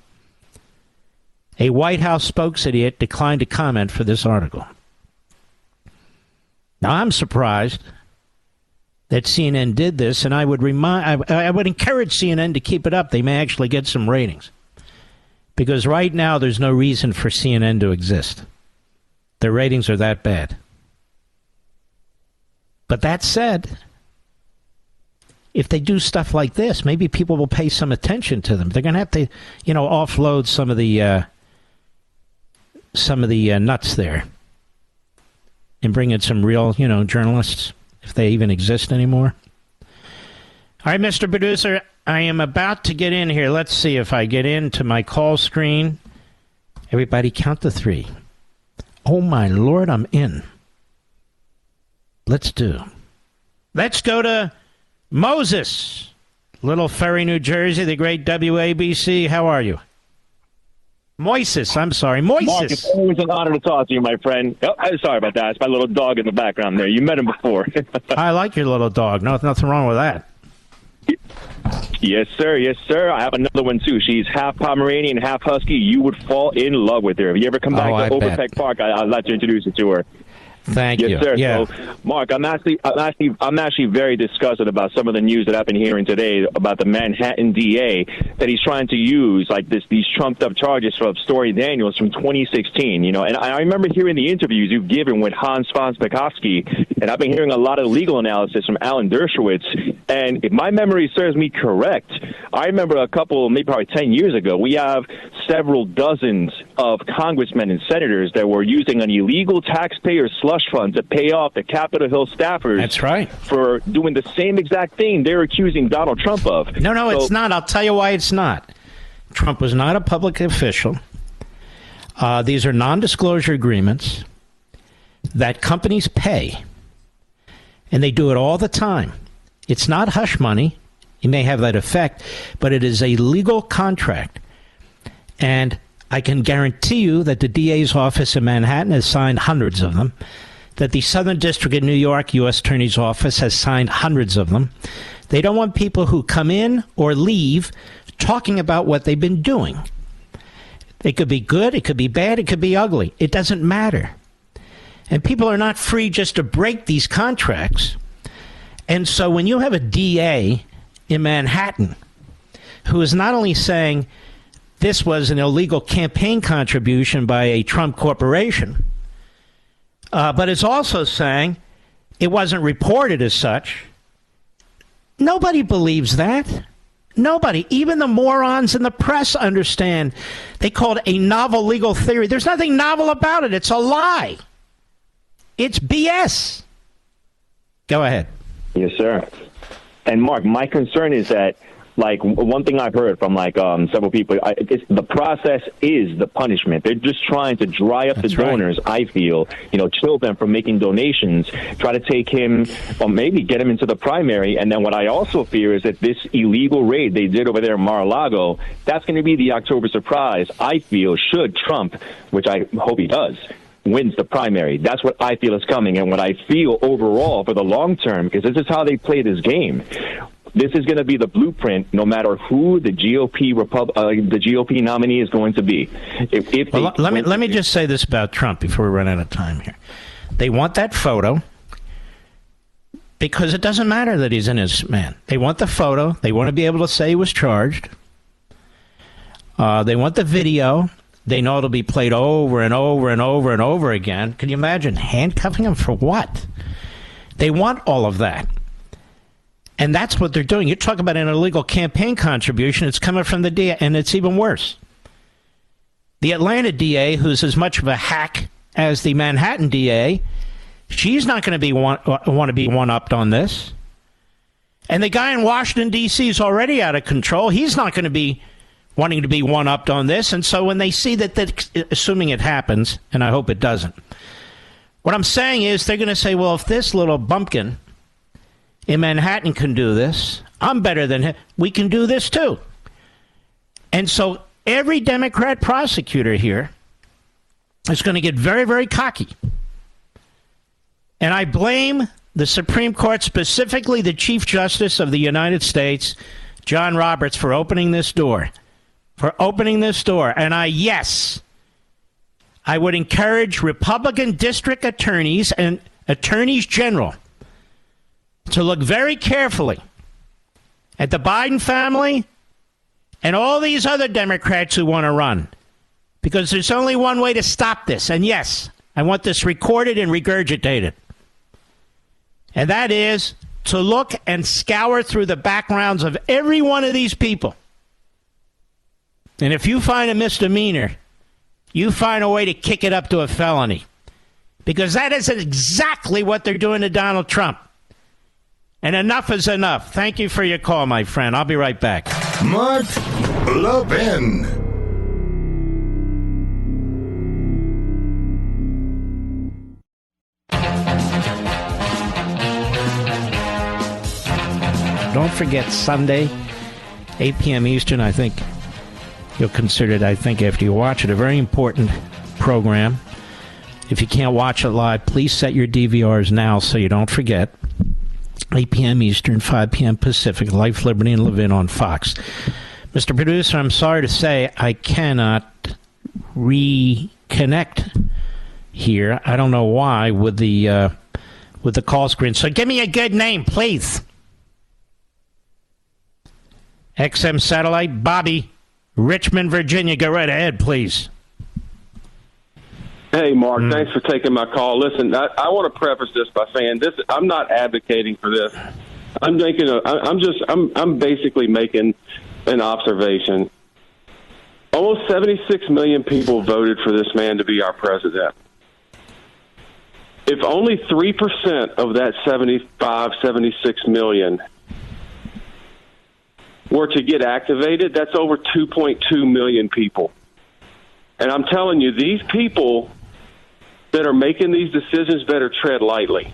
A White House spokesidiot declined to comment for this article. Now, I'm surprised that CNN did this, and I would encourage CNN to keep it up. They may actually get some ratings. Because right now, there's no reason for CNN to exist. Their ratings are that bad. But that said, if they do stuff like this, maybe people will pay some attention to them. They're going to have to, offload some of the nuts there and bring in some real, journalists, if they even exist anymore. All right, Mr. Producer, I am about to get in here. Let's see if I get into my call screen. Everybody count to 3. Oh, my Lord, I'm in. Let's go to Moses, Little Ferry, New Jersey, the great WABC. How are you? Moises, I'm sorry. Moises. Mark, it's always an honor to talk to you, my friend. Oh, I'm sorry about that. It's my little dog in the background there. You met him before. I like your little dog. Nothing wrong with that. Yes, sir. Yes, sir. I have another one, too. She's half Pomeranian, half Husky. You would fall in love with her. If you ever come back to Overpeck Park, I'd like to introduce you to her. Thank you. Yes, sir. Yeah. So, Mark, I'm actually very disgusted about some of the news that I've been hearing today about the Manhattan DA that he's trying to use these trumped up charges from Stormy Daniels from 2016. And I remember hearing the interviews you've given with Hans von Spakovsky, and I've been hearing a lot of legal analysis from Alan Dershowitz. And if my memory serves me correct, I remember maybe probably 10 years ago, we have several dozens of congressmen and senators that were using an illegal taxpayer slush fund to pay off the Capitol Hill staffers. That's right. For doing the same exact thing they're accusing Donald Trump of. No, it's not. I'll tell you why it's not. Trump was not a public official. These are non-disclosure agreements that companies pay, and they do it all the time. It's not hush money. It may have that effect, but it is a legal contract. And I can guarantee you that the DA's office in Manhattan has signed hundreds of them, that the Southern District of New York U.S. Attorney's Office has signed hundreds of them. They don't want people who come in or leave talking about what they've been doing. It could be good, it could be bad, it could be ugly. It doesn't matter. And people are not free just to break these contracts. And so when you have a DA in Manhattan who is not only saying this was an illegal campaign contribution by a Trump corporation, but it's also saying it wasn't reported as such. Nobody believes that. Nobody. Even the morons in the press understand. They call it a novel legal theory. There's nothing novel about it. It's a lie. It's BS. Go ahead. Yes, sir. And Mark, my concern is that, one thing I've heard from several people, the process is the punishment. They're just trying to dry up the donors. Right. I feel, chill them from making donations, try to take him, or maybe get him into the primary. And then what I also fear is that this illegal raid they did over there in Mar-a-Lago, that's going to be the October surprise. I feel should Trump, which I hope he does, wins the primary. That's what I feel is coming, and what I feel overall for the long term, because this is how they play this game. This is going to be the blueprint, no matter who the GOP nominee is going to be. Let me just say this about Trump before we run out of time here. They want that photo because it doesn't matter that he's an innocent man. They want the photo. They want to be able to say he was charged. They want the video. They know it'll be played over and over and over and over again. Can you imagine handcuffing him for what? They want all of that. And that's what they're doing. You talk about an illegal campaign contribution. It's coming from the DA, and it's even worse. The Atlanta DA, who's as much of a hack as the Manhattan DA, she's not going to want to be one-upped on this. And the guy in Washington, D.C. is already out of control. He's not going to be wanting to be one-upped on this. And so when they see that, assuming it happens, and I hope it doesn't, what I'm saying is they're going to say, well, if this little bumpkin in Manhattan can do this, I'm better than him. We can do this too. And so every Democrat prosecutor here is going to get very, very cocky. And I blame the Supreme Court, specifically the Chief Justice of the United States, John Roberts, for opening this door. And I would encourage Republican district attorneys and attorneys general to look very carefully at the Biden family and all these other Democrats who want to run. Because there's only one way to stop this. And yes, I want this recorded and regurgitated. And that is to look and scour through the backgrounds of every one of these people. And if you find a misdemeanor, you find a way to kick it up to a felony. Because that is exactly what they're doing to Donald Trump. And enough is enough. Thank you for your call, my friend. I'll be right back. Mark Levin. Don't forget Sunday, 8 p.m. Eastern. I think you'll consider it, after you watch it, a very important program. If you can't watch it live, please set your DVRs now so you don't forget. 8 p.m. Eastern, 5 p.m. Pacific, Life, Liberty, and Levin on Fox. Mr. Producer, I'm sorry to say I cannot reconnect here. I don't know why with the call screen. So give me a good name, please. XM Satellite, Bobby, Richmond, Virginia. Go right ahead, please. Hey, Mark, thanks for taking my call. Listen, I want to preface this by saying this: I'm not advocating for this. I'm basically making an observation. Almost 76 million people voted for this man to be our president. If only 3% of that 76 million were to get activated, that's over 2.2 million people. And I'm telling you, these people that are making these decisions better tread lightly.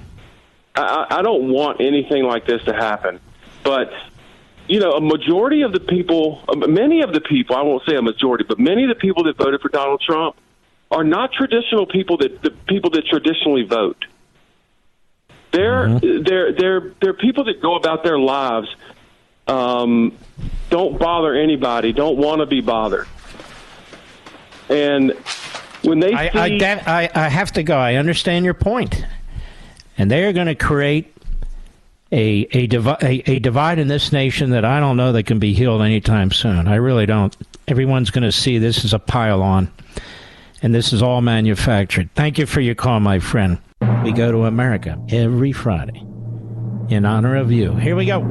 I don't want anything like this to happen. But, a majority of the people, many of the people, I won't say a majority, but many of the people that voted for Donald Trump are not traditional people that traditionally vote. They're people that go about their lives, don't bother anybody, don't want to be bothered. And when they I have to go. I understand your point. And they are going to create a divide in this nation that I don't know that can be healed anytime soon. I really don't. Everyone's going to see this as a pile-on. And this is all manufactured. Thank you for your call, my friend. We go to America every Friday in honor of you. Here we go.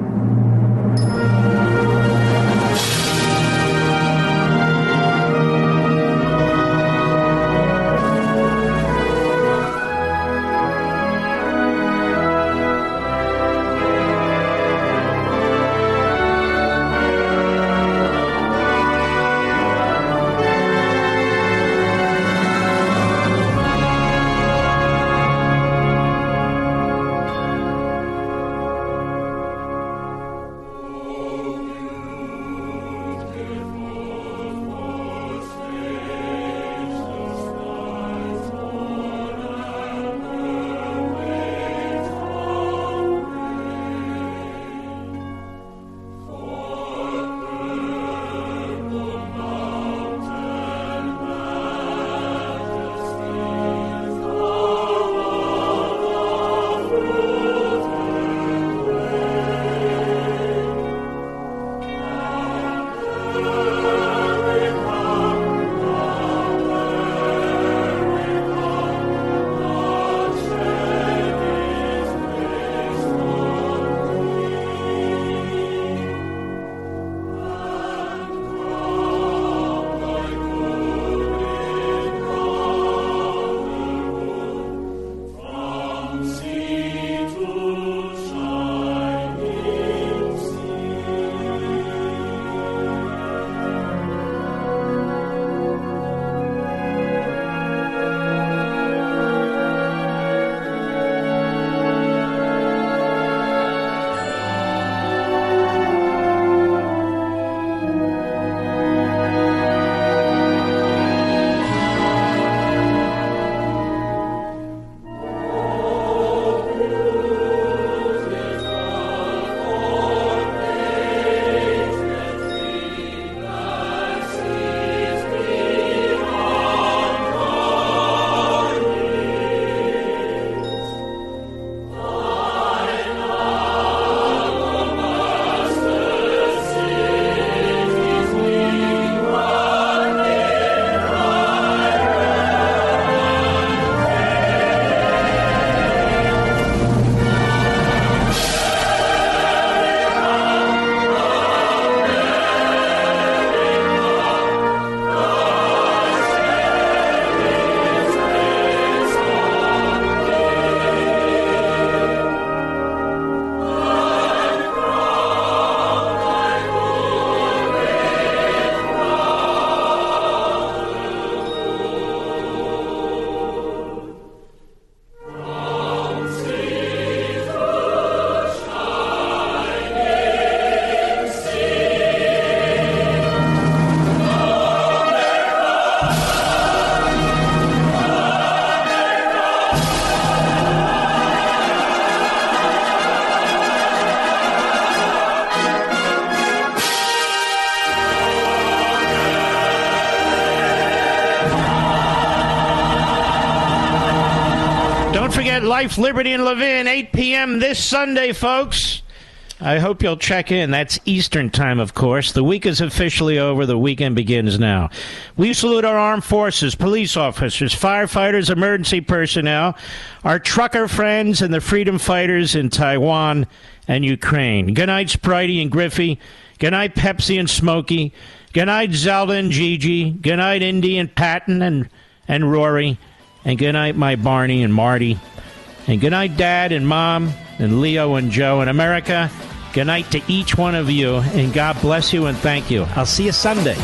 that Life, Liberty, and Levin, 8 p.m. this Sunday, folks. I hope you'll check in. That's Eastern time, of course. The week is officially over. The weekend begins now. We salute our armed forces, police officers, firefighters, emergency personnel, our trucker friends, and the freedom fighters in Taiwan and Ukraine. Good night, Spritey and Griffey. Good night, Pepsi and Smokey. Good night, Zelda and Gigi. Good night, Indy and Patton and Rory. And good night, my Barney and Marty. And good night, Dad and Mom and Leo and Joe and America. Good night to each one of you, and God bless you and thank you. I'll see you Sunday.